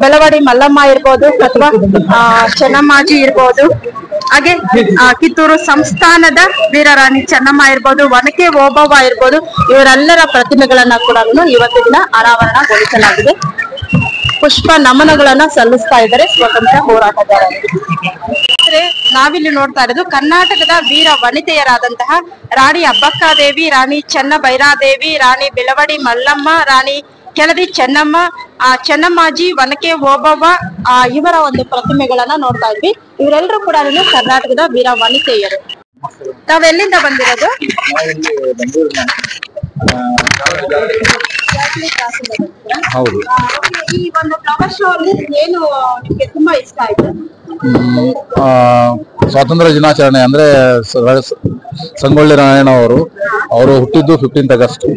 ಬೆಳವಡಿ ಮಲ್ಲಮ್ಮ ಇರ್ಬೋದು ಅಥವಾ ಚೆನ್ನಮ್ಮಾಜಿ ಇರ್ಬೋದು, ಹಾಗೆ ಕಿತ್ತೂರು ಸಂಸ್ಥಾನದ ವೀರರಾಣಿ ಚೆನ್ನಮ್ಮ ಇರ್ಬೋದು, ಒನಕೆ ಓಬವ್ವ ಇರ್ಬೋದು, ಇವರೆಲ್ಲರ ಪ್ರತಿಮೆಗಳನ್ನ ಕೂಡ ಇವತ್ತಿನ ಅನಾವರಣಗೊಳಿಸಲಾಗಿದೆ. ಪುಷ್ಪ ನಮನಗಳನ್ನ ಸಲ್ಲಿಸ್ತಾ ಇದ್ದಾರೆ ಸ್ವಾತಂತ್ರ್ಯ ಹೋರಾಟಗಾರರಿಗೆ. ನಾವಿಲ್ಲಿ ನೋಡ್ತಾ ಇರೋದು ಕರ್ನಾಟಕದ ವೀರ ವನಿತೆಯರಾದಂತಹ ರಾಣಿ ಅಬ್ಬಕ್ಕಾದೇವಿ, ರಾಣಿ ಚೆನ್ನಭೈರಾದೇವಿ, ರಾಣಿ ಬೆಳವಡಿ ಮಲ್ಲಮ್ಮ, ರಾಣಿ ಕೆಳದಿ ಚೆನ್ನಮ್ಮ, ಚೆನ್ನಮ್ಮಾಜಿ, ಒನಕೆ ಓಬವ್ವ ಇವರ ಒಂದು ಪ್ರತಿಮೆಗಳನ್ನ ನೋಡ್ತಾ ಇದ್ವಿ. ಇವರೆಲ್ಲರೂ ಕೂಡ ಕರ್ನಾಟಕದ ವೀರ ವನಿತೆಯರು. ತಾವೆಲ್ಲಿಂದ ಬಂದಿರೋದು? ಹೌದು. ಈ ಒಂದು ಫ್ಲವರ್ ಶೋ ಅಲ್ಲಿ ಏನು ನಿಮ್ಗೆ ತುಂಬಾ ಇಷ್ಟ ಆಯ್ತು? ಸ್ವಾತಂತ್ರ್ಯ ದಿನಾಚರಣೆ ಅಂದ್ರೆ ಸಂಗೊಳ್ಳಿ ರಾಯಣ್ಣ ಅವರು ಹುಟ್ಟಿದ್ದು 15th ಆಗಸ್ಟ್.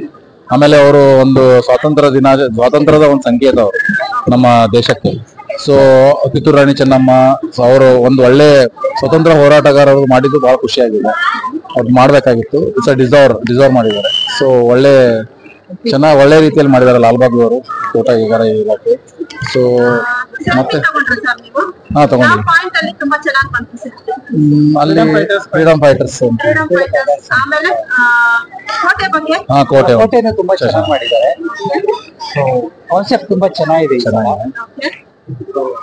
ಆಮೇಲೆ ಅವರು ಒಂದು ಸ್ವಾತಂತ್ರ್ಯದ ಒಂದು ಸಂಕೇತ ಅವರು ನಮ್ಮ ದೇಶಕ್ಕೆ. ಸೊ ಕಿತ್ತೂರು ರಾಣಿ ಚೆನ್ನಮ್ಮ ಅವರು ಒಂದು ಒಳ್ಳೆ ಸ್ವತಂತ್ರ ಹೋರಾಟಗಾರರು ಮಾಡಿದ್ದು ಬಹಳ ಖುಷಿಯಾಗಿದೆ. ಅವ್ರು ಮಾಡ್ಬೇಕಾಗಿತ್ತು. ಇಟ್ಸ್ ಡಿಸರ್ವ್ ಮಾಡಿದ್ದಾರೆ. ಸೊ ಒಳ್ಳೆ ರೀತಿಯಲ್ಲಿ ಮಾಡಿದ್ದಾರೆ ಲಾಲ್ಬಾಗ್ ಅವರು ತೋಟಗಾರ ಇಲಾಖೆ. ಸೊ ಮತ್ತೆ ತಗೊಂಡ್ವಿ ಅಲ್ಲಿ ಫ್ರೀಡಮ್ ಫೈಟರ್ಸ್ ಕೋಟೆನ ತುಂಬಾ ಚೆನ್ನಾಗಿ ಮಾಡಿದ್ದಾರೆ. ಕಾನ್ಸೆಪ್ಟ್ ತುಂಬಾ ಚೆನ್ನಾಗಿದೆ.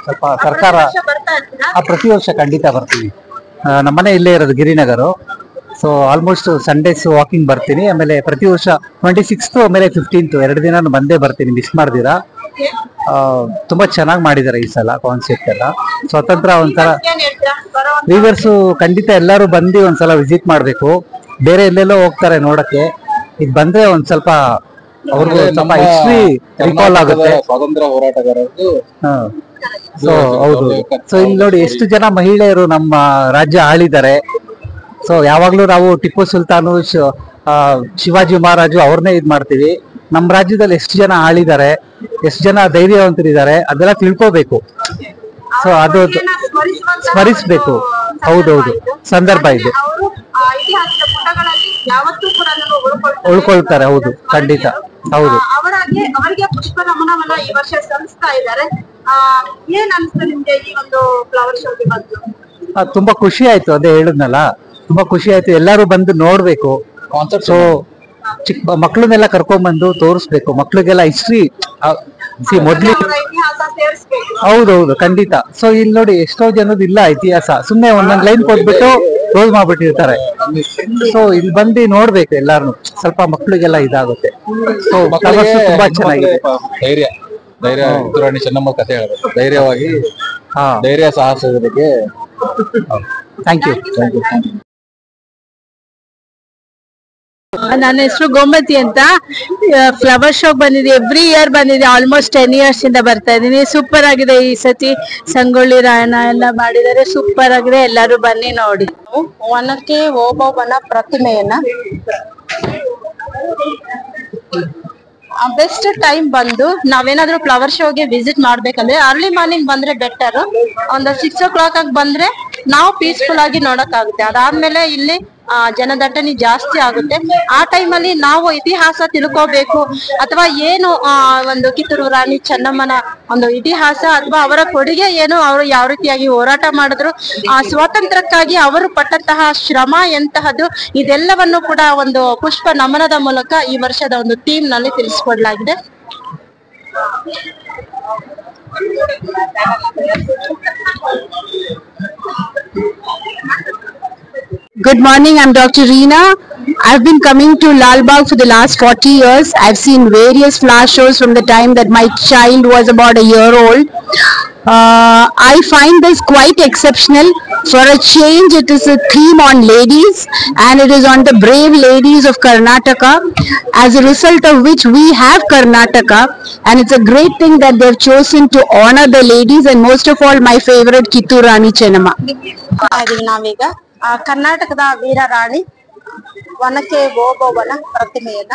ಸ್ವಲ್ಪ ಸರ್ಕಾರ ಪ್ರತಿ ವರ್ಷ ಖಂಡಿತ ಬರ್ತೀವಿ. ನಮ್ಮನೆ ಇಲ್ಲೇ ಇರೋದು Girinagar. So almost Sundays walking ಬರ್ತೀನಿ. ಆಮೇಲೆ ಪ್ರತಿ ವರ್ಷ 26th ಆಮೇಲೆ 15th 2 ದಿನ ಬಂದೇ ಬರ್ತೀನಿ, ಮಿಸ್ ಮಾಡ್ದಿರಾ. ತುಂಬಾ ಚೆನ್ನಾಗಿ ಮಾಡಿದ್ದಾರೆ ಈ ಸಲ ಕಾನ್ಸೆಪ್ಟ್ ಎಲ್ಲ. ಸ್ವತಂತ್ರ ಒಂಥರ ವೀವರ್ಸು ಖಂಡಿತ ಎಲ್ಲರೂ ಬಂದು ಒಂದ್ಸಲ ವಿಸಿಟ್ ಮಾಡ್ಬೇಕು. ಬೇರೆ ಎಲ್ಲೆಲ್ಲೋ ಹೋಗ್ತಾರೆ ನೋಡಕ್ಕೆ, ಈಗ ಬಂದ್ರೆ ಒಂದ್ ಸ್ವಲ್ಪ ಅವ್ರಿಗೂ ಸ್ವಲ್ಪ ಹಿಸ್ಟ್ರಿ ರಿಕಾಲ್ ಆಗುತ್ತೆ. ಸ್ವಾತಂತ್ರ್ಯ ಹೋರಾಟಗಾರರು. ಸೊ ಹೌದು. ಸೊ ಇಲ್ಲಿ ನೋಡಿ ಎಷ್ಟು ಜನ ಮಹಿಳೆಯರು ನಮ್ಮ ರಾಜ್ಯ ಆಳಿದ್ದಾರೆ. ಸೊ ಯಾವಾಗ್ಲೂ ನಾವು ಟಿಪ್ಪು ಸುಲ್ತಾನು, ಶಿವಾಜಿ ಮಹಾರಾಜು ಅವ್ರನ್ನೇ ಇದ್ ಮಾಡ್ತೀವಿ. ನಮ್ಮ ರಾಜ್ಯದಲ್ಲಿ ಎಷ್ಟು ಜನ ಆಳಿದ್ದಾರೆ, ಎಷ್ಟು ಜನ ಧೈರ್ಯವಂತರಿದ್ದಾರೆ, ಅದೆಲ್ಲ ತಿಳ್ಕೋಬೇಕು. ಸೊ ಅದು ಸ್ಮರಿಸ್ಬೇಕು. ಹೌದೌದು, ಸಂದರ್ಭ ಇದೆ, ಉಳ್ಕೊಳ್ತಾರೆ. ಹೌದು, ಖಂಡಿತ ಹೌದು. ಅವರಿಗೆ ಪುಷ್ಪ ನಮನವನ್ನ ಈ ವರ್ಷ ಸಲ್ಲಿಸ್ತಾ ಇದ್ದಾರೆ. ಏನ್ ಅನ್ಸುತ್ತೆ ನಿಮ್ಗೆ ಈ ಒಂದು ಫ್ಲವರ್ ಶೋಗೆ ಬಂದು? ತುಂಬಾ ಖುಷಿ ಆಯ್ತು. ಅದೇ ಹೇಳಿದ್ನಲ್ಲ, ತುಂಬಾ ಖುಷಿ ಆಯ್ತು. ಎಲ್ಲರೂ ಬಂದು ನೋಡ್ಬೇಕು. ಸೊ ಚಿಕ್ಕ ಮಕ್ಳನ್ನೆಲ್ಲ ಕರ್ಕೊಂಡ್ಬಂದು ತೋರಿಸ್ಬೇಕು. ಮಕ್ಳಿಗೆಲ್ಲ ಹಿಸ್ಟ್ರಿ ಮೊದ್ಲು. ಹೌದೌದು, ಖಂಡಿತ. ಸೊ ಇಲ್ಲಿ ನೋಡಿ ಎಷ್ಟೋ ಜನದ ಇಲ್ಲ ಇತಿಹಾಸ. ಸುಮ್ನೆ ಒಂದೊಂದ್ ಲೈನ್ ಕೊಟ್ಬಿಟ್ಟು ಕ್ಲೋಸ್ ಮಾಡ್ಬಿಟ್ಟಿರ್ತಾರೆ. ಸೊ ಇಲ್ಲಿ ಬಂದು ನೋಡ್ಬೇಕು ಎಲ್ಲಾರು. ಸ್ವಲ್ಪ ಮಕ್ಳಿಗೆಲ್ಲ ಇದಾಗುತ್ತೆ. ಸೊ ತುಂಬಾ ಚೆನ್ನಾಗಿದೆ. ಧೈರ್ಯ ಕಿತ್ತೂರು ರಾಣಿ ಚೆನ್ನಮ್ಮ ಕಥೆ ಹೇಳಬೇಕು. ಧೈರ್ಯವಾಗಿ ಧೈರ್ಯ ಸಾಹಸದ ಬಗ್ಗೆ. Thank you. ನನ್ನ ಹೆಸರು ಗೋಮತಿ ಅಂತ. ಫ್ಲವರ್ ಶೋ ಬಂದಿದೆ, ಎವ್ರಿ ಇಯರ್ ಬಂದಿದೆ. ಆಲ್ಮೋಸ್ಟ್ 10 years ಇಂದ ಬರ್ತಾ ಇದೀನಿ. ಸೂಪರ್ ಆಗಿದೆ. ಈ ಸತಿ ಸಂಗೊಳ್ಳಿ ರಾಯಣ್ಣ ಎಲ್ಲ ಮಾಡಿದ್ದಾರೆ, ಸೂಪರ್ ಆಗಿದೆ. ಎಲ್ಲರೂ ಬನ್ನಿ ನೋಡಿ. ಒನಕೆ ಓಬವ್ವನ ಪ್ರತಿಮೆಯನ್ನ ಬೆಸ್ಟ್ ಟೈಮ್ ಬಂದು ನಾವೇನಾದ್ರೂ ಫ್ಲವರ್ ಶೋಗೆ ವಿಸಿಟ್ ಮಾಡ್ಬೇಕಂದ್ರೆ ಅರ್ಲಿ ಮಾರ್ನಿಂಗ್ ಬಂದ್ರೆ ಬೆಟರ್. ಒಂದು 6 o'clock ಆಗಿ ಬಂದ್ರೆ ನಾವು ಪೀಸ್ಫುಲ್ ಆಗಿ ನೋಡಕ್ ಆಗುತ್ತೆ. ಅದಾದ್ಮೇಲೆ ಇಲ್ಲಿ ಜನದಟ್ಟಣೆ ಜಾಸ್ತಿ ಆಗುತ್ತೆ. ಆ ಟೈಮಲ್ಲಿ ನಾವು ಇತಿಹಾಸ ತಿಳ್ಕೋಬೇಕು, ಅಥವಾ ಏನು ಒಂದು ಕಿತ್ತೂರು ರಾಣಿ ಚೆನ್ನಮ್ಮನ ಒಂದು ಇತಿಹಾಸ ಅಥವಾ ಅವರ ಕೊಡುಗೆ ಏನು, ಅವರು ಯಾವ ರೀತಿಯಾಗಿ ಹೋರಾಟ ಮಾಡಿದ್ರು, ಸ್ವಾತಂತ್ರ್ಯಕ್ಕಾಗಿ ಅವರು ಪಟ್ಟಂತಹ ಶ್ರಮ ಎಂತಹದ್ದು, ಇದೆಲ್ಲವನ್ನು ಕೂಡ ಒಂದು ಪುಷ್ಪ ನಮನದ ಮೂಲಕ ಈ ವರ್ಷದ ಒಂದು ಥೀಮ್ ನಲ್ಲಿ ತಿಳಿಸಿಕೊಡ್ಲಾಗಿದೆ. Good morning, I'm Dr. Reena. I've been coming to Lal Bagh for the last 40 years. I've seen various flower shows from the time that my child was about a year old. I find this quite exceptional. For a change, it is a theme on ladies, and it is on the brave ladies of Karnataka, as a result of which we have Karnataka, and it's a great thing that they've chosen to honor the ladies, and most of all my favorite Kitturu Rani Chennamma. ನಾವೀಗ ಕರ್ನಾಟಕದ ವೀರ ರಾಣಿ ಒನಕೆ ಓಬವ್ವನ ಪ್ರತಿಮೆಯನ್ನ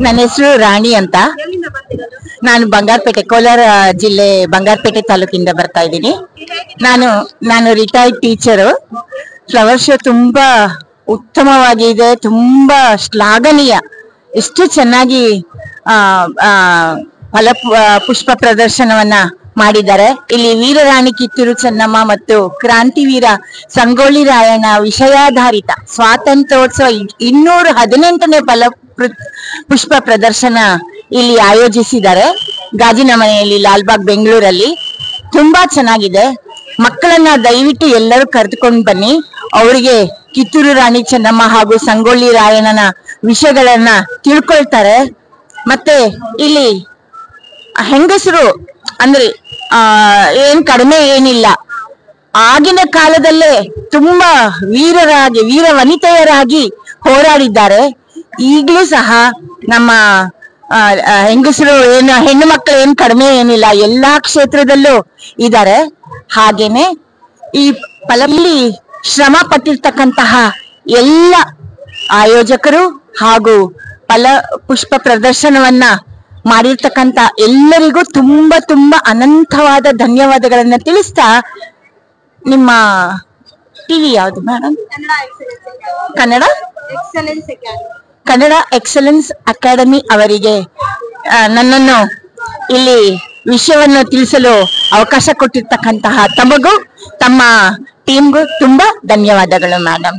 ನನ್ನ ಹೆಸರು ರಾಣಿ ಅಂತ. ನಾನು ಬಂಗಾರಪೇಟೆ, ಕೋಲಾರ ಜಿಲ್ಲೆ ಬಂಗಾರಪೇಟೆ ತಾಲೂಕಿಂದ ಬರ್ತಾ ಇದ್ದೀನಿ. ನಾನು ರಿಟೈರ್ಡ್ ಟೀಚರು. ಫ್ಲವರ್ ಶೋ ತುಂಬಾ ಉತ್ತಮವಾಗಿದೆ, ತುಂಬಾ ಶ್ಲಾಘನೀಯ. ಎಷ್ಟು ಚೆನ್ನಾಗಿ ಪುಷ್ಪ ಪ್ರದರ್ಶನವನ್ನ ಮಾಡಿದ್ದಾರೆ. ಇಲ್ಲಿ ವೀರರಾಣಿ ಕಿತ್ತೂರು ಚೆನ್ನಮ್ಮ ಮತ್ತು ಕ್ರಾಂತಿವೀರ ಸಂಗೊಳ್ಳಿ ರಾಯಣ್ಣ ವಿಷಯಾಧಾರಿತ ಸ್ವಾತಂತ್ರ್ಯೋತ್ಸವ 218ನೇ ಪುಷ್ಪ ಪ್ರದರ್ಶನ ಇಲ್ಲಿ ಆಯೋಜಿಸಿದ್ದಾರೆ ಗಾಜಿನ ಮನೆಯಲ್ಲಿ, ಲಾಲ್ಬಾಗ್, ಬೆಂಗಳೂರಲ್ಲಿ. ತುಂಬಾ ಚೆನ್ನಾಗಿದೆ. ಮಕ್ಕಳನ್ನ ದಯವಿಟ್ಟು ಎಲ್ಲರೂ ಕರೆದುಕೊಂಡು ಬನ್ನಿ. ಅವರಿಗೆ ಕಿತ್ತೂರು ರಾಣಿ ಚೆನ್ನಮ್ಮ ಹಾಗೂ ಸಂಗೊಳ್ಳಿ ರಾಯಣ್ಣನ ವಿಷಯಗಳನ್ನ ತಿಳ್ಕೊಳ್ತಾರೆ. ಮತ್ತೆ ಇಲ್ಲಿ ಹೆಂಗಸರು ಅಂದ್ರೆ ಏನ್ ಕಡಿಮೆ ಏನಿಲ್ಲ. ಆಗಿನ ಕಾಲದಲ್ಲೇ ತುಂಬಾ ವೀರ ವನಿತೆಯರಾಗಿ ಹೋರಾಡಿದ್ದಾರೆ. ಈಗಲೂ ಸಹ ನಮ್ಮ ಹೆಂಗಸರು ಹೆಣ್ಣು ಮಕ್ಕಳು ಏನ್ ಕಡಿಮೆ ಏನಿಲ್ಲ, ಎಲ್ಲಾ ಕ್ಷೇತ್ರದಲ್ಲೂ ಇದ್ದಾರೆ. ಹಾಗೇನೆ ಈ ಫಲದಲ್ಲಿ ಶ್ರಮ ಪಟ್ಟಿರ್ತಕ್ಕಂತಹ ಎಲ್ಲ ಆಯೋಜಕರು ಹಾಗೂ ಪುಷ್ಪ ಪ್ರದರ್ಶನವನ್ನ ಮಾಡಿರ್ತಕ್ಕಂತ ಎಲ್ಲರಿಗೂ ತುಂಬಾ ತುಂಬಾ ಅನಂತವಾದ ಧನ್ಯವಾದಗಳನ್ನ ತಿಳಿಸ್ತಾ, ನಿಮ್ಮ ಟಿವಿ ಯಾವುದು ಮೇಡಮ್? ಕನ್ನಡ ಎಕ್ಸಲೆನ್ಸ್ ಅಕಾಡೆಮಿ ಅವರಿಗೆ ನನ್ನನ್ನು ಇಲ್ಲಿ ವಿಷಯವನ್ನು ತಿಳಿಸಲು ಅವಕಾಶ ಕೊಟ್ಟಿರ್ತಕ್ಕಂತಹ ತಮಗೂ ತಮ್ಮ ಟೀಮ್ಗೂ ತುಂಬಾ ಧನ್ಯವಾದಗಳು madam.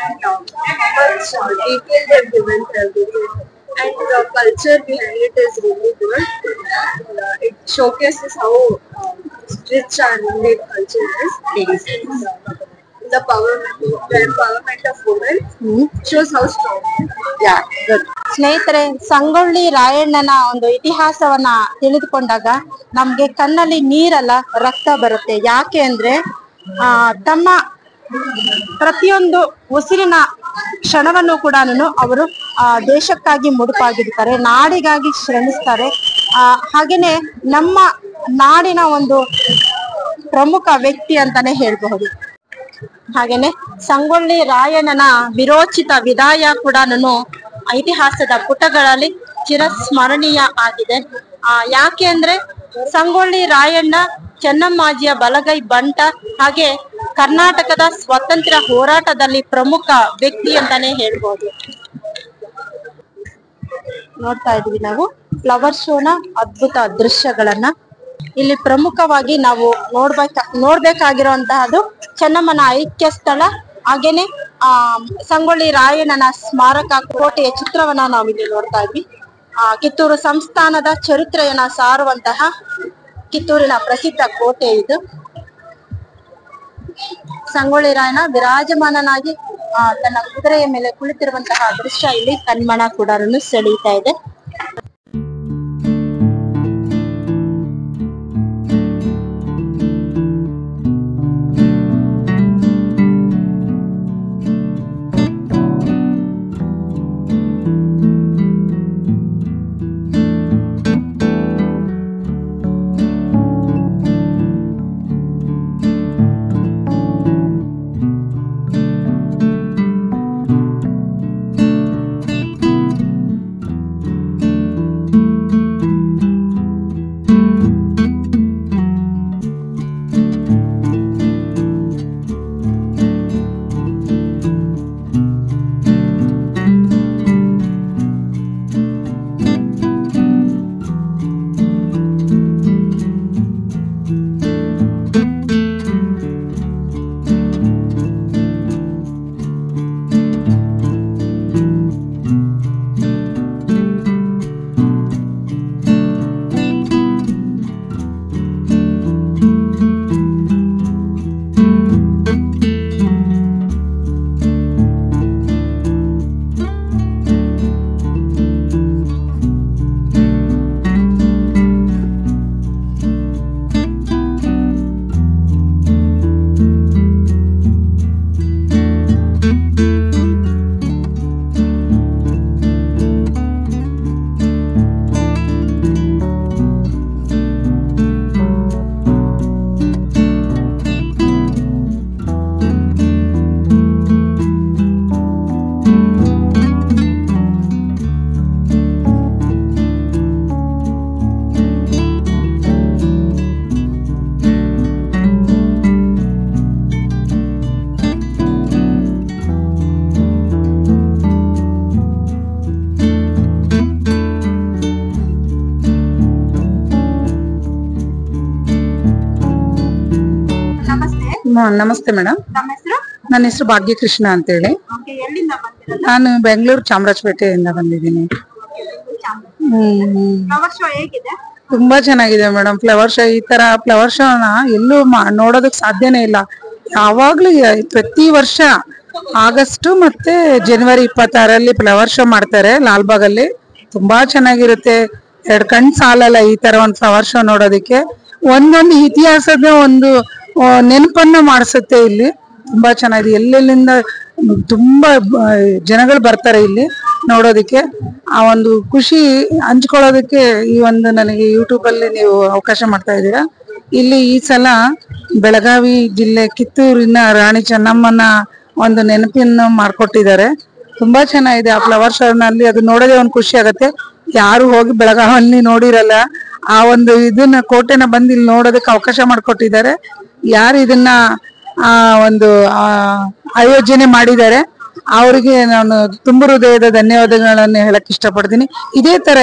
And much detail they've given to everything, and the culture behind it is really good. It showcases how rich our Indian culture is. The empowerment of women shows how strong. Yeah, good. ಸ್ನೇಹಿತರೆ, ಸಂಗೊಳ್ಳಿ ರಾಯಣ್ಣನ ಒಂದು ಇತಿಹಾಸವನ್ನ ತಿಳಿದುಕೊಂಡಾಗ ನಮ್ಗೆ ಕಣ್ಣಲ್ಲಿ ನೀರಲ್ಲ ರಕ್ತ ಬರುತ್ತೆ. ಯಾಕೆ ಅಂದ್ರೆ ತಮ್ಮ ಪ್ರತಿಯೊಂದು ಉಸಿರಿನ ಕ್ಷಣವನ್ನು ಕೂಡ ಅವರು ದೇಶಕ್ಕಾಗಿ ಮುಡುಪಾಗಿರ್ತಾರೆ, ನಾಡಿಗಾಗಿ ಶ್ರಮಿಸ್ತಾರೆ. ಹಾಗೇನೆ ನಮ್ಮ ನಾಡಿನ ಒಂದು ಪ್ರಮುಖ ವ್ಯಕ್ತಿ ಅಂತಾನೆ ಹೇಳ್ಬಹುದು. ಹಾಗೇನೆ ಸಂಗೊಳ್ಳಿ ರಾಯಣ್ಣನ ವಿರೋಚಿತ ವಿದಾಯ ಕೂಡ ಇತಿಹಾಸದ ಪುಟಗಳಲ್ಲಿ ಚಿರಸ್ಮರಣೀಯ ಆಗಿದೆ. ಯಾಕೆ ಅಂದ್ರೆ ಸಂಗೊಳ್ಳಿ ರಾಯಣ್ಣ ಚೆನ್ನಮ್ಮಾಜಿಯ ಬಲಗೈ ಬಂಟ, ಹಾಗೆ ಕರ್ನಾಟಕದ ಸ್ವಾತಂತ್ರ್ಯ ಹೋರಾಟದಲ್ಲಿ ಪ್ರಮುಖ ವ್ಯಕ್ತಿ ಅಂತಾನೆ ಹೇಳ್ಬೋದು. ನೋಡ್ತಾ ಇದ್ವಿ ನಾವು ಫ್ಲವರ್ ಶೋನ ಅದ್ಭುತ ದೃಶ್ಯಗಳನ್ನ. ಇಲ್ಲಿ ಪ್ರಮುಖವಾಗಿ ನಾವು ನೋಡ್ಬೇಕಾಗಿರುವಂತಹದ್ದು ಚೆನ್ನಮ್ಮನ ಐಕ್ಯ ಸ್ಥಳ, ಹಾಗೇನೆ ಸಂಗೊಳ್ಳಿ ರಾಯಣ್ಣನ ಸ್ಮಾರಕ ಕೋಟೆಯ ಚಿತ್ರವನ್ನ ನಾವಿಲ್ಲಿ ನೋಡ್ತಾ ಇದ್ವಿ. ಕಿತ್ತೂರು ಸಂಸ್ಥಾನದ ಚರಿತ್ರೆಯನ್ನ ಸಾರುವಂತಹ ಕಿತ್ತೂರಿನ ಪ್ರಸಿದ್ಧ ಕೋಟೆ ಇದು. ಸಂಗೊಳ್ಳಿ ರಾಯಣ್ಣ ವಿರಾಜಮಾನನಾಗಿ ತನ್ನ ಕುದುರೆಯ ಮೇಲೆ ಕುಳಿತಿರುವಂತಹ ದೃಶ್ಯ ಇಲ್ಲಿ ಕಣ್ಮನ ಕೂಡ ಸೆಳೆಯುತ್ತಾ ಇದೆ. ನಮಸ್ತೆ ಮೇಡಮ್. ನಮ್ಮ ಹೆಸರು? ನನ್ನ ಹೆಸರು ಭಾಗ್ಯಕೃಷ್ಣ ಅಂತ ಹೇಳಿ. ಎಲ್ಲಿಂದ ಬಂದಿರೋದು? ನಾನು ಬೆಂಗಳೂರು ಚಾಮರಾಜಪೇಟೆಯಿಂದ ಬಂದಿದ್ದೀನಿ. ಫ್ಲವರ್ ಶೋ ಹೇಗಿದೆ? ತುಂಬಾ ಚೆನ್ನಾಗಿದೆ ಮೇಡಮ್. ಫ್ಲವರ್ ಶೋ, ಈ ತರ ಫ್ಲವರ್ ಶೋನ ಎಲ್ಲೂ ನೋಡೋದಕ್ ಸಾಧ್ಯನೇ ಇಲ್ಲ. ಯಾವಾಗ್ಲೂ ಪ್ರತಿ ವರ್ಷ ಆಗಸ್ಟ್ ಮತ್ತೆ ಜನವರಿ 26ರಲ್ಲಿ ಫ್ಲವರ್ ಶೋ ಮಾಡ್ತಾರೆ ಲಾಲ್ಬಾಗ್ ಅಲ್ಲಿ. ತುಂಬಾ ಚೆನ್ನಾಗಿರುತ್ತೆ. 2 ಕಣ್ ಸಾಲಲ್ಲ ಈ ತರ ಒಂದು ಫ್ಲವರ್ ಶೋ ನೋಡೋದಕ್ಕೆ. ಒಂದೊಂದು ಇತಿಹಾಸದ ಒಂದು ನೆನಪನ್ನ ಮಾಡಿಸುತ್ತೆ. ಇಲ್ಲಿ ತುಂಬಾ ಚೆನ್ನಾಗಿದೆ. ಎಲ್ಲೆಲ್ಲಿಂದ ತುಂಬಾ ಜನಗಳು ಬರ್ತಾರೆ ಇಲ್ಲಿ ನೋಡೋದಕ್ಕೆ. ಆ ಒಂದು ಖುಷಿ ಹಂಚ್ಕೊಳ್ಳೋದಕ್ಕೆ ಈ ಒಂದು ನನಗೆ ಯೂಟ್ಯೂಬ್ ಅಲ್ಲಿ ನೀವು ಅವಕಾಶ ಮಾಡ್ತಾ ಇದ್ದೀರಾ. ಇಲ್ಲಿ ಈ ಸಲ ಬೆಳಗಾವಿ ಜಿಲ್ಲೆ ಕಿತ್ತೂರಿನ ರಾಣಿ ಚೆನ್ನಮ್ಮನ ಒಂದು ನೆನಪನ್ನು ಮಾಡ್ಕೊಟ್ಟಿದ್ದಾರೆ. ತುಂಬಾ ಚೆನ್ನಾಗಿದೆ. ಆ ಫ್ಲವರ್ ಶೋನಲ್ಲಿ ಅದು ನೋಡೋದೇ ಒಂದು ಖುಷಿ ಆಗತ್ತೆ. ಯಾರು ಹೋಗಿ ಬೆಳಗಾವಲ್ಲಿ ನೋಡಿರಲ್ಲ, ಆ ಒಂದು ಇದನ್ನ ಕೋಟೆನ ಬಂದು ಇಲ್ಲಿ ನೋಡೋದಕ್ಕೆ ಅವಕಾಶ ಮಾಡ್ಕೊಟ್ಟಿದ್ದಾರೆ. ಯಾರು ಇದನ್ನ ಒಂದು ಆಯೋಜನೆ ಮಾಡಿದ್ದಾರೆ ಅವರಿಗೆ ನಾನು ತುಂಬ ಹೃದಯದ ಧನ್ಯವಾದಗಳನ್ನು ಹೇಳಕ್ ಇಷ್ಟಪಡ್ತೀನಿ. ಇದೇ ತರ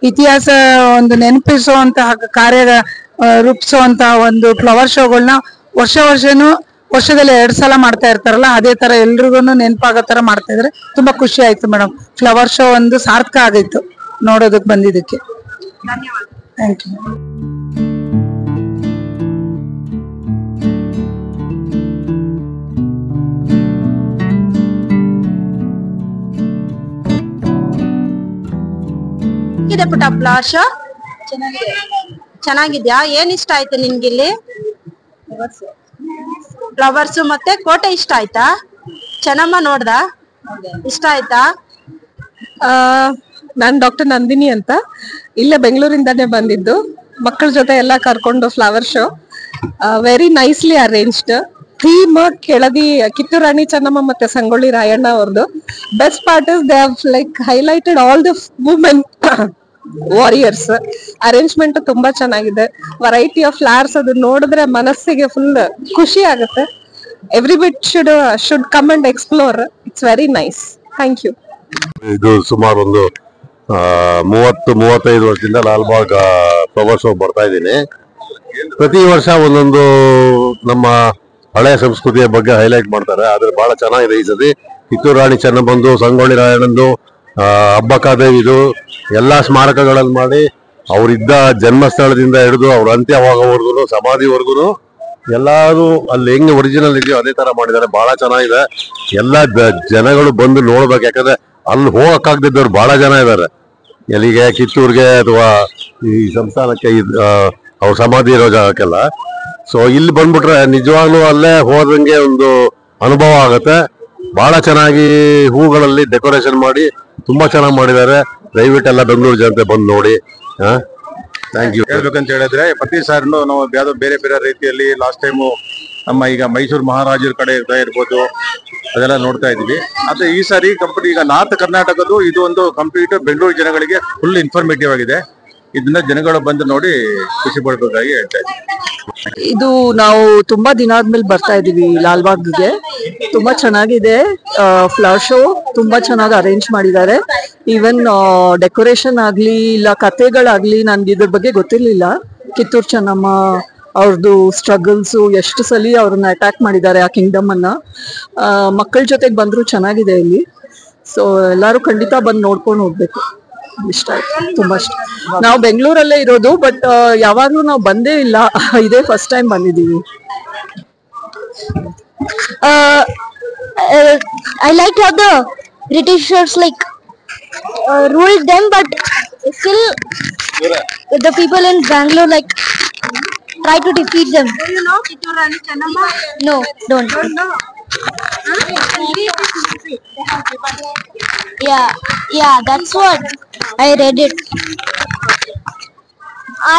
ಇತಿಹಾಸ ಒಂದು ನೆನಪಿಸುವಂತಹ ಕಾರ್ಯ ರೂಪಿಸುವಂತಹ ಒಂದು ಫ್ಲವರ್ ಶೋಗಳನ್ನ ವರ್ಷದಲ್ಲಿ 2 ಸಲ ಮಾಡ್ತಾ ಇರ್ತಾರಲ್ಲ, ಅದೇ ತರ ಎಲ್ರಿಗೂ ನೆನಪಾಗೋ ತರ ಮಾಡ್ತಾ ಇದ್ರೆ ತುಂಬಾ ಖುಷಿ ಆಯ್ತು ಮೇಡಮ್. ಫ್ಲವರ್ ಶೋ ಒಂದು ಸಾರ್ಥಕ ಆಗಿತ್ತು ನೋಡೋದಕ್ ಬಂದಿದ್ದಕ್ಕೆ. Thank you. ಇದೆ ಪುಟ್ಟ ಫ್ಲವರ್ ಶೋ ಚೆನ್ನಾಗಿದ್ಯಾ? ಏನ್ ಇಷ್ಟ ಆಯ್ತು ನಿನ್ಗಿಲ್ಲಿ? ಫ್ಲವರ್ಸ್ ಮತ್ತೆ ಕೋಟೆ ಇಷ್ಟ ಆಯ್ತಾ? ಚೆನ್ನಮ್ಮ ನೋಡ್ದ? ಇಷ್ಟ ಆಯ್ತಾ? ನಾನ್ ಡಾಕ್ಟರ್ ನಂದಿನಿ ಅಂತ, ಇಲ್ಲೇ ಬೆಂಗಳೂರಿಂದಾನೇ ಬಂದಿದ್ದು. ಮಕ್ಕಳ ಜೊತೆ ಎಲ್ಲ ಕರ್ಕೊಂಡು flower show very nicely arranged. Theme Keladi Kittur Rani Chennamma ಮತ್ತೆ ಸಂಗೊಳ್ಳಿ ರಾಯಣ್ಣ ಅವ್ರದ್ದು. Best part is they have like highlighted all the women warriors. Arrangement ತುಂಬಾ ಚೆನ್ನಾಗಿದೆ. ವೆರೈಟಿ ಆಫ್ ಫ್ಲವರ್ಸ್, ಅದು ನೋಡಿದ್ರೆ ಮನಸ್ಸಿಗೆ ಫುಲ್ ಖುಷಿ ಆಗುತ್ತೆ. Every bit should come and explore. It's very nice. Thank you. ಇದು ಸುಮಾರು ಒಂದು 30-35 ವರ್ಷದಿಂದ ಲಾಲ್ಬಾಗ್ ಫ್ಲವರ್ ಶೋ ಬರ್ತಾ ಇದ್ದೀನಿ. ಪ್ರತಿ ವರ್ಷ ಒಂದೊಂದು ನಮ್ಮ ಹಳೆಯ ಸಂಸ್ಕೃತಿಯ ಬಗ್ಗೆ ಹೈಲೈಟ್ ಮಾಡ್ತಾರೆ. ಆದ್ರೆ ಬಹಳ ಚೆನ್ನಾಗಿದೆ ಈ ಸತಿ. ಕಿತ್ತೂರು ರಾಣಿ ಚೆನ್ನಮ್ಮಂದು, ಸಂಗೊಳ್ಳಿ ರಾಯಣ್ಣಂದು, ಅಬ್ಬಕ್ಕಾದೇವಿದು ಎಲ್ಲಾ ಸ್ಮಾರಕಗಳಲ್ಲಿ ಮಾಡಿ ಅವರಿದ್ದ ಜನ್ಮಸ್ಥಳದಿಂದ ಹಿಡಿದು ಅವ್ರ ಅಂತ್ಯವಾಗೋವರೆಗೂ ಸಮಾಧಿವರೆಗೂ ಎಲ್ಲಾರು ಅಲ್ಲಿ ಹೆಂಗೆ ಒರಿಜಿನಲ್ ಇದೆಯೋ ಅದೇ ತರ ಮಾಡಿದ್ದಾರೆ. ಬಹಳ ಚೆನ್ನಾಗಿದೆ. ಎಲ್ಲಾ ಜನಗಳು ಬಂದು ನೋಡ್ಬೇಕು. ಯಾಕಂದ್ರೆ ಅಲ್ಲಿ ಹೋಗಕ್ಕಾಗ್ದಿದ್ದವ್ರು ಬಹಳ ಜನ ಇದ್ದಾರೆ. ಎಲ್ಲಿಗೆ ಕಿತ್ತೂರ್ಗೆ ಅಥವಾ ಈ ಸಂಸ್ಥಾನಕ್ಕೆ ಅವ್ರ ಸಮಾಧಿ ಇರೋ ಜಾಗಕ್ಕೆಲ್ಲ. ಸೊ ಇಲ್ಲಿ ಬಂದ್ಬಿಟ್ರೆ ನಿಜವಾಗ್ಲೂ ಅಲ್ಲೇ ಹೋದಂಗೆ ಒಂದು ಅನುಭವ ಆಗುತ್ತೆ. ಬಹಳ ಚೆನ್ನಾಗಿ ಹೂಗಳಲ್ಲಿ ಡೆಕೋರೇಷನ್ ಮಾಡಿ ತುಂಬಾ ಚೆನ್ನಾಗಿ ಮಾಡಿದ್ದಾರೆ. ದಯವಿಟ್ಟು ಎಲ್ಲ ಬೆಂಗಳೂರು ಜನತೆ ಬಂದು ನೋಡಿ. Thank you. ಹೇಳ್ಬೇಕಂತ ಹೇಳಿದ್ರೆ ಪ್ರತಿ ಸಾರಿನೂ ನಾವು ಯಾವ್ದೋ ಬೇರೆ ಬೇರೆ ರೀತಿಯಲ್ಲಿ ಲಾಸ್ಟ್ ಟೈಮು ನಮ್ಮ ಈಗ ಮೈಸೂರು ಮಹಾರಾಜರ ಕಡೆ ಇರ್ಬೋದು ಅದೆಲ್ಲ ನೋಡ್ತಾ ಇದ್ವಿ. ಆದ್ರೆ ಈ ಸಾರಿ ಕಂಪ್ಲೀಟ್ ಈಗ ನಾರ್ತ್ ಕರ್ನಾಟಕದ್ದು ಇದು ಒಂದು ಕಂಪ್ಲೀಟ್ ಬೆಂಗಳೂರು ಜನಗಳಿಗೆ ಫುಲ್ ಇನ್ಫಾರ್ಮೇಟಿವ್ ಆಗಿದೆ. ಇದನ್ನ ಜನಗಳು ಬಂದು ನೋಡಿ ಖುಷಿ ಪಡ್ಬೇಕಾಗಿ ಹೇಳ್ತಾ ಇದ್ದೀವಿ. ಇದು ನಾವು ತುಂಬಾ ದಿನ ಆದ್ಮೇಲೆ ಬರ್ತಾ ಇದೀವಿ ಲಾಲ್ಬಾಗ್ಗೆ. ತುಂಬಾ ಚೆನ್ನಾಗಿದೆ. ಫ್ಲವರ್ ಶೋ ತುಂಬಾ ಚೆನ್ನಾಗಿ ಅರೇಂಜ್ ಮಾಡಿದ್ದಾರೆ. ಈವನ್ ಡೆಕೋರೇಷನ್ ಆಗ್ಲಿ ಇಲ್ಲ ಕಥೆಗಳಾಗ್ಲಿ ನನ್ಗೆ ಇದ್ರ ಬಗ್ಗೆ ಗೊತ್ತಿರ್ಲಿಲ್ಲ. ಕಿತ್ತೂರು ಚೆನ್ನಮ್ಮ ಅವ್ರದ್ದು ಸ್ಟ್ರಗಲ್ಸು, ಎಷ್ಟು ಸಲ ಅವ್ರನ್ನ ಅಟ್ಯಾಕ್ ಮಾಡಿದ್ದಾರೆ ಆ ಕಿಂಗ್ಡಮ್ ಅನ್ನ. ಮಕ್ಕಳ ಜೊತೆಗೆ ಬಂದ್ರು ಚೆನ್ನಾಗಿದೆ ಇಲ್ಲಿ. ಸೊ ಎಲ್ಲಾರು ಖಂಡಿತ ಬಂದು ನೋಡ್ಕೊಂಡು ಹೋಗ್ಬೇಕು. ಇಷ್ಟ ಆಯ್ತು, ತುಂಬಾ ಇಷ್ಟ. ನಾವು ಬೆಂಗಳೂರಲ್ಲೇ ಇರೋದು, ಬಟ್ ಯಾವಾಗ್ಲೂ ನಾವು ಬಂದೇ ಇಲ್ಲ. ಇದೇ ಫಸ್ಟ್ ಟೈಮ್ ಬಂದಿದ್ದೀವಿ. I liked how the Britishers ruled them, but still the people in Bangalore try to defeat them. Do you know Kittur Rani Chennamma? No, don't. Yeah, that's what I read it.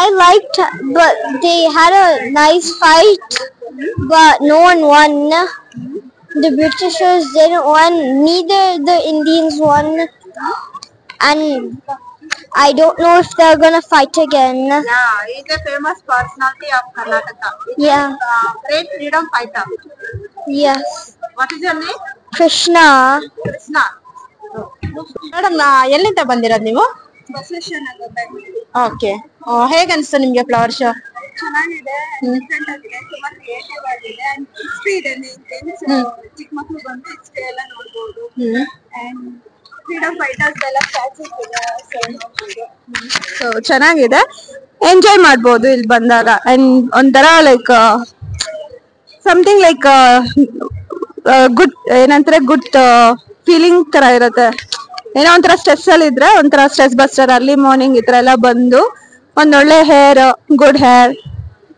I liked, but they had a nice fight, but no one won. The Britishers didn't won, neither the Indians won, and I don't know if they're gonna fight again. Yeah, he's a famous personality of Karnataka. Yeah. Great freedom fighter. Yes. What is your name? Krishna. Krishna. Madam, ಎಲ್ಲಿಂದ ಬಂದಿರೋದು ನೀವು? Basaveshwaranagar Bengaluru. Okay, ಹೇಗೆ ಅನ್ಸ್ತು ನಿಮ್ಗೆ flower show? ಚೆನ್ನಾಗಿದೆ, different ಆಗಿದೆ, ತುಂಬಾ creative ಆಗಿದೆ, ಅಂಡ್ ಹಿಸ್ಟ್ರಿ ಇದೆ. ಚಿಕ್ಕ ಮಕ್ಕಳು ಬಂದು ಹಿಸ್ಟ್ರಿ ಎಲ್ಲ ನೋಡ್ಬೋದು. ಅಂಡ್ ಫ್ರೀಡಮ್ ಫೈಟರ್ಸ್ ಎಲ್ಲ ಸ್ಟ್ಯಾಚ್ಯೂಸ್ ಇದೆ, ಸೊ ನೋಡ್ಬೋದು. ಸೊ ಚೆನ್ನಾಗಿದೆ, ಎಂಜಾಯ್ ಮಾಡ್ಬೋದು ಇಲ್ಲಿ ಬಂದಾಗ. ಅಂಡ್ ಒಂಥರ ಲೈಕ್ ಸಮಥಿಂಗ್ ಲೈಕ್ ಗುಡ್ ಏನಂತಾರೆ, ಗುಡ್ ಫೀಲಿಂಗ್ ತರ ಇರುತ್ತೆ. ಏನೋ ಒಂಥರ ಸ್ಟ್ರೆಸ್ ಅಲ್ಲಿ ಇದ್ರೆ ಒಂಥರ ಸ್ಟ್ರೆಸ್ ಬಸ್ಟರ್, ಅರ್ಲಿ ಮಾರ್ನಿಂಗ್ ಈ ತರ ಎಲ್ಲ ಬಂದು ಒಂದೊಳ್ಳೆ ಹೇರ್, ಗುಡ್ ಹೇರ್,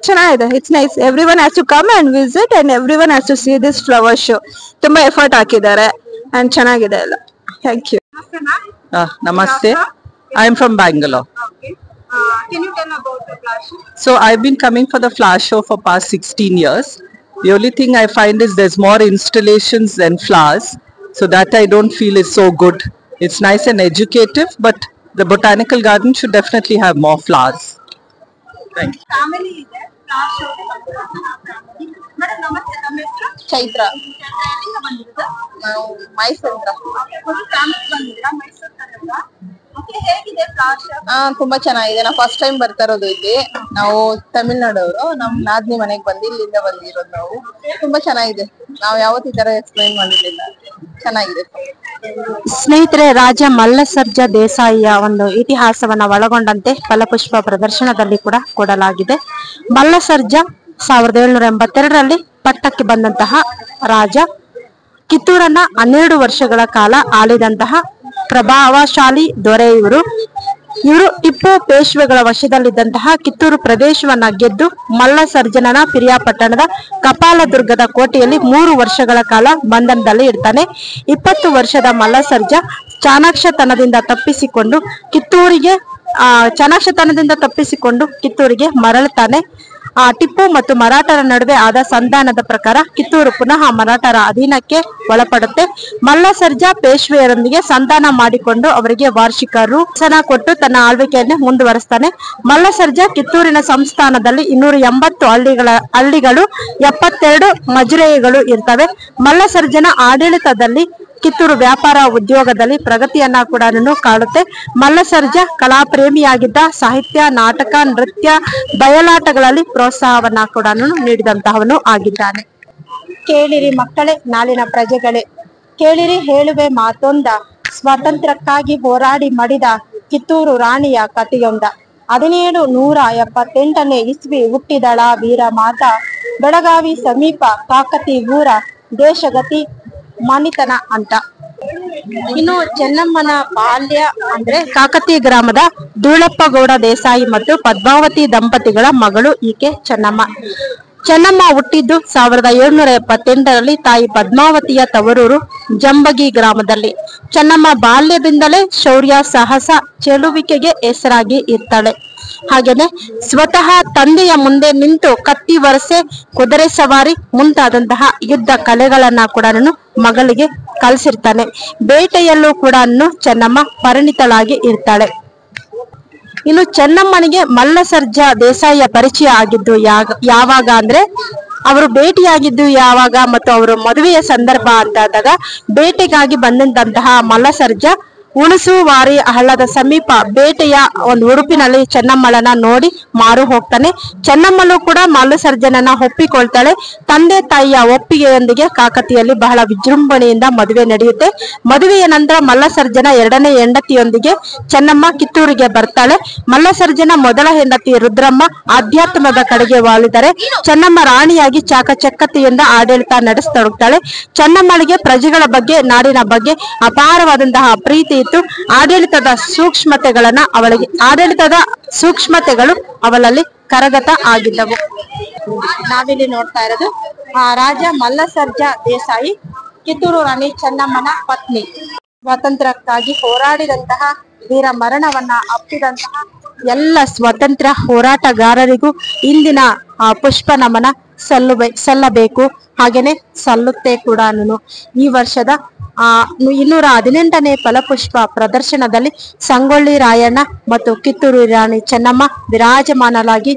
ಚೆನ್ನಾಗಿದೆ. It's nice. Every one has to come and visit and every one has to see this flower show. ತುಂಬಾ ಎಫರ್ಟ್ ಹಾಕಿದ್ದಾರೆ ಅಂಡ್ ಚೆನ್ನಾಗಿದೆ ಎಲ್ಲ. Thank you. Namaste. I am from Bangalore. Can you tell about the flower show? So I've been coming for the flower show for past 16 years. The only thing I find is there's more installations than flowers. So that I don't feel is so good. It's nice and educative, but the botanical garden should definitely have more flowers. Thank you. Family ಇದೆ, flower show madam. ನಮಸ್ತೆ, ನಮ್ಮ ಹೆಸರು? ಚೈತ್ರ. ಎಲ್ಲಿಂದ ಬಂದಿರೋದು? ನಾವು ಮೈಸೂರಿಂದ. Full family ಬಂದಿದ್ದೀರಾ ಮೈಸೂರು ಕಡೆಯಿಂದ? ಓಕೆ, ಹೇಗಿದೆ ಫ್ಲವರ್ ಶೋ? ತುಂಬಾ ಚೆನ್ನಾಗಿದೆ. ನಾವು ಫಸ್ಟ್ ಟೈಮ್ ಬರ್ತಾ ಇರೋದು ಇಲ್ಲಿ. ನಾವು ತಮಿಳ್ನಾಡವರು, ನಮ್ ನಾದ್ನಿ ಮನೆಗೆ ಬಂದು ಇಲ್ಲಿಂದ ಬಂದಿರೋದು ನಾವು. ತುಂಬಾ ಚೆನ್ನಾಗಿದೆ. ನಾವು ಯಾವತ್ತೂ ಈ ತರ ಎಕ್ಸ್ಪ್ಲೈನ್ ಮಾಡಿರ್ಲಿಲ್ಲ. ಚೆನ್ನಾಗಿದೆ. ಸ್ನೇಹಿತರೆ, ರಾಜ ಮಲ್ಲಸರ್ಜ ದೇಸಾಯಿಯ ಒಂದು ಇತಿಹಾಸವನ್ನ ಒಳಗೊಂಡಂತೆ ಫಲಪುಷ್ಪ ಪ್ರದರ್ಶನದಲ್ಲಿ ಕೂಡ ಕೊಡಲಾಗಿದೆ. ಮಲ್ಲಸರ್ಜ 1782ರಲ್ಲಿ ಪಟ್ಟಕ್ಕೆ ಬಂದಂತಹ ರಾಜ. ಕಿತ್ತೂರನ್ನ 12 ವರ್ಷಗಳ ಕಾಲ ಆಳಿದಂತಹ ಪ್ರಭಾವಶಾಲಿ ದೊರೆ ಇವರು. ಟಿಪ್ಪು ಪೇಶ್ವೆಗಳ ವಶದಲ್ಲಿದ್ದಂತಹ ಕಿತ್ತೂರು ಪ್ರದೇಶವನ್ನ ಗೆದ್ದು ಮಲ್ಲಸರ್ಜನನ ಪಿರಿಯಾಪಟ್ಟಣದ ಕಪಾಲದುರ್ಗದ ಕೋಟೆಯಲ್ಲಿ 3 ವರ್ಷಗಳ ಕಾಲ ಬಂಧನದಲ್ಲಿ ಇರ್ತಾನೆ. 20 ವರ್ಷದ ಮಲ್ಲಸರ್ಜ ಚಾಣಾಕ್ಷತನದಿಂದ ತಪ್ಪಿಸಿಕೊಂಡು ಕಿತ್ತೂರಿಗೆ ಮರಳುತ್ತಾನೆ. ಟಿಪ್ಪು ಮತ್ತು ಮರಾಠರ ನಡುವೆ ಆದ ಸಂಧಾನದ ಪ್ರಕಾರ ಕಿತ್ತೂರು ಪುನಃ ಮರಾಠರ ಅಧೀನಕ್ಕೆ ಒಳಪಡುತ್ತೆ. ಮಲ್ಲಸರ್ಜ ಪೇಶ್ವೆಯರೊಂದಿಗೆ ಸಂಧಾನ ಮಾಡಿಕೊಂಡು ಅವರಿಗೆ ವಾರ್ಷಿಕ ರು. ಕೊಟ್ಟು ತನ್ನ ಆಳ್ವಿಕೆಯನ್ನು ಮುಂದುವರಿಸ್ತಾನೆ. ಮಲ್ಲಸರ್ಜ ಕಿತ್ತೂರಿನ ಸಂಸ್ಥಾನದಲ್ಲಿ 280 ಹಳ್ಳಿಗಳು, 72 ಮಜುರೆಗಳು ಇರ್ತವೆ. ಮಲ್ಲಸರ್ಜನ ಆಡಳಿತದಲ್ಲಿ ಕಿತ್ತೂರು ವ್ಯಾಪಾರ ಉದ್ಯೋಗದಲ್ಲಿ ಪ್ರಗತಿಯನ್ನ ಕೂಡ ಕಾಣುತ್ತೆ. ಮಲ್ಲಸರ್ಜ ಕಲಾಪ್ರೇಮಿಯಾಗಿದ್ದ. ಸಾಹಿತ್ಯ, ನಾಟಕ, ನೃತ್ಯ, ಬಯಲಾಟಗಳಲ್ಲಿ ಪ್ರೋತ್ಸಾಹವನ್ನ ಕೂಡ ನೀಡಿದಂತಹವನು ಆಗಿದ್ದಾನೆ. ಕೇಳಿರಿ ಮಕ್ಕಳೇ, ನಾಳಿನ ಪ್ರಜೆಗಳೇ, ಕೇಳಿರಿ ಹೇಳುವೆ ಮಾತೊಂದ. ಸ್ವಾತಂತ್ರ್ಯಕ್ಕಾಗಿ ಹೋರಾಡಿ ಮಡಿದ ಕಿತ್ತೂರು ರಾಣಿಯ ಕಥೆಯೊಂದ. 1778ನೇ ಇಸ್ವಿ ಹುಟ್ಟಿದಳ ವೀರ ಮಾತಾ. ಬೆಳಗಾವಿ ಸಮೀಪ ಕಾಕತಿ ಊರ, ದೇಶಗತಿ ಮನಿತನ ಅಂತ. ಇನ್ನು ಚೆನ್ನಮ್ಮನ ಬಾಲ್ಯ ಅಂದ್ರೆ ಕಾಕತಿ ಗ್ರಾಮದ ಧೂಳಪ್ಪಗೌಡ ದೇಸಾಯಿ ಮತ್ತು ಪದ್ಮಾವತಿ ದಂಪತಿಗಳ ಮಗಳು ಈಕೆ ಚೆನ್ನಮ್ಮ. ಚೆನ್ನಮ್ಮ ಹುಟ್ಟಿದ್ದು 1778ರಲ್ಲಿ ತಾಯಿ ಪದ್ಮಾವತಿಯ ತವರೂರು ಜಂಬಗಿ ಗ್ರಾಮದಲ್ಲಿ. ಚೆನ್ನಮ್ಮ ಬಾಲ್ಯದಿಂದಲೇ ಶೌರ್ಯ, ಸಾಹಸ, ಚೆಲುವಿಕೆಗೆ ಹೆಸರಾಗಿ ಇರ್ತಾಳೆ. ಹಾಗೇನೆ ಸ್ವತಃ ತಂದೆಯ ಮುಂದೆ ನಿಂತು ಕತ್ತಿ ವರಸೆ, ಕುದುರೆ ಸವಾರಿ ಮುಂತಾದಂತಹ ಯುದ್ಧ ಕಲೆಗಳನ್ನ ಕೂಡ ಮಗಳಿಗೆ ಕಲಿಸಿರ್ತಾನೆ. ಬೇಟೆಯಲ್ಲೂ ಕೂಡ ಚೆನ್ನಮ್ಮ ಪರಿಣಿತಳಾಗಿ ಇರ್ತಾಳೆ. ಇನ್ನು ಚೆನ್ನಮ್ಮನಿಗೆ ಮಲ್ಲಸರ್ಜ ದೇಸಾಯಿಯ ಪರಿಚಯ ಆಗಿದ್ದು ಯಾವಾಗ ಅಂದ್ರೆ ಅವರು ಭೇಟಿಯಾಗಿದ್ದು ಯಾವಾಗ ಮತ್ತು ಅವರು ಮದುವೆಯ ಸಂದರ್ಭ ಅಂತಾದಾಗ, ಬೇಟೆಗಾಗಿ ಬಂದಂತಹ ಮಲ್ಲಸರ್ಜ ಹುಣಸುವಾರಿ ಹಳ್ಳದ ಸಮೀಪ ಬೇಟೆಯ ಒಂದು ಉಡುಪಿನಲ್ಲಿ ಚೆನ್ನಮ್ಮಳನ್ನ ನೋಡಿ ಮಾರು ಹೋಗ್ತಾನೆ. ಚೆನ್ನಮ್ಮಳು ಕೂಡ ಮಲ್ಲಸರ್ಜನನ್ನ ಒಪ್ಪಿಕೊಳ್ತಾಳೆ. ತಂದೆ ತಾಯಿಯ ಒಪ್ಪಿಗೆಯೊಂದಿಗೆ ಕಾಕತಿಯಲ್ಲಿ ಬಹಳ ವಿಜೃಂಭಣೆಯಿಂದ ಮದುವೆ ನಡೆಯುತ್ತೆ. ಮದುವೆಯ ನಂತರ ಮಲ್ಲಸರ್ಜನ 2ನೇ ಹೆಂಡತಿಯೊಂದಿಗೆ ಚೆನ್ನಮ್ಮ ಕಿತ್ತೂರಿಗೆ ಬರ್ತಾಳೆ. ಮಲ್ಲಸರ್ಜನ ಮೊದಲ ಹೆಂಡತಿ ರುದ್ರಮ್ಮ ಆಧ್ಯಾತ್ಮದ ಕಡೆಗೆ ವಾಲಿದರೆ ಚೆನ್ನಮ್ಮ ರಾಣಿಯಾಗಿ ಚಾಕಚಕ್ಯತೆಯಿಂದ ಆಡಳಿತ ನಡೆಸತೊಡಗ್ತಾಳೆ. ಚೆನ್ನಮ್ಮಳಿಗೆ ಪ್ರಜೆಗಳ ಬಗ್ಗೆ, ನಾಡಿನ ಬಗ್ಗೆ ಅಪಾರವಾದಂತಹ ಪ್ರೀತಿ ಇತ್ತು. ಆಡಳಿತದ ಸೂಕ್ಷ್ಮತೆಗಳು ಅವಳಲ್ಲಿ ಕರಗತ ಆಗಿದ್ದವು. ನಾವಿಲ್ಲಿ ನೋಡ್ತಾ ಇರೋದು ರಾಜ ಮಲ್ಲಸರ್ಜ ದೇಸಾಯಿ, ಕಿತ್ತೂರು ರಾಣಿ ಚೆನ್ನಮ್ಮನ ಪತ್ನಿ. ಸ್ವಾತಂತ್ರ್ಯಕ್ಕಾಗಿ ಹೋರಾಡಿದಂತಹ, ವೀರ ಮರಣವನ್ನ ಅಪ್ಪಿದಂತಹ ಎಲ್ಲ ಸ್ವಾತಂತ್ರ್ಯ ಹೋರಾಟಗಾರರಿಗೂ ಇಂದಿನ ಪುಷ್ಪ ನಮನ ಸಲ್ಲಬೇಕು. ಹಾಗೇನೆ ಸಲ್ಲುತ್ತೆ ಕೂಡ. ಈ ವರ್ಷದ 218ನೇ ಫಲಪುಷ್ಪ ಪ್ರದರ್ಶನದಲ್ಲಿ ಸಂಗೊಳ್ಳಿ ರಾಯಣ್ಣ ಮತ್ತು ಕಿತ್ತೂರು ರಾಣಿ ಚೆನ್ನಮ್ಮ ವಿರಾಜಮಾನರಾಗಿ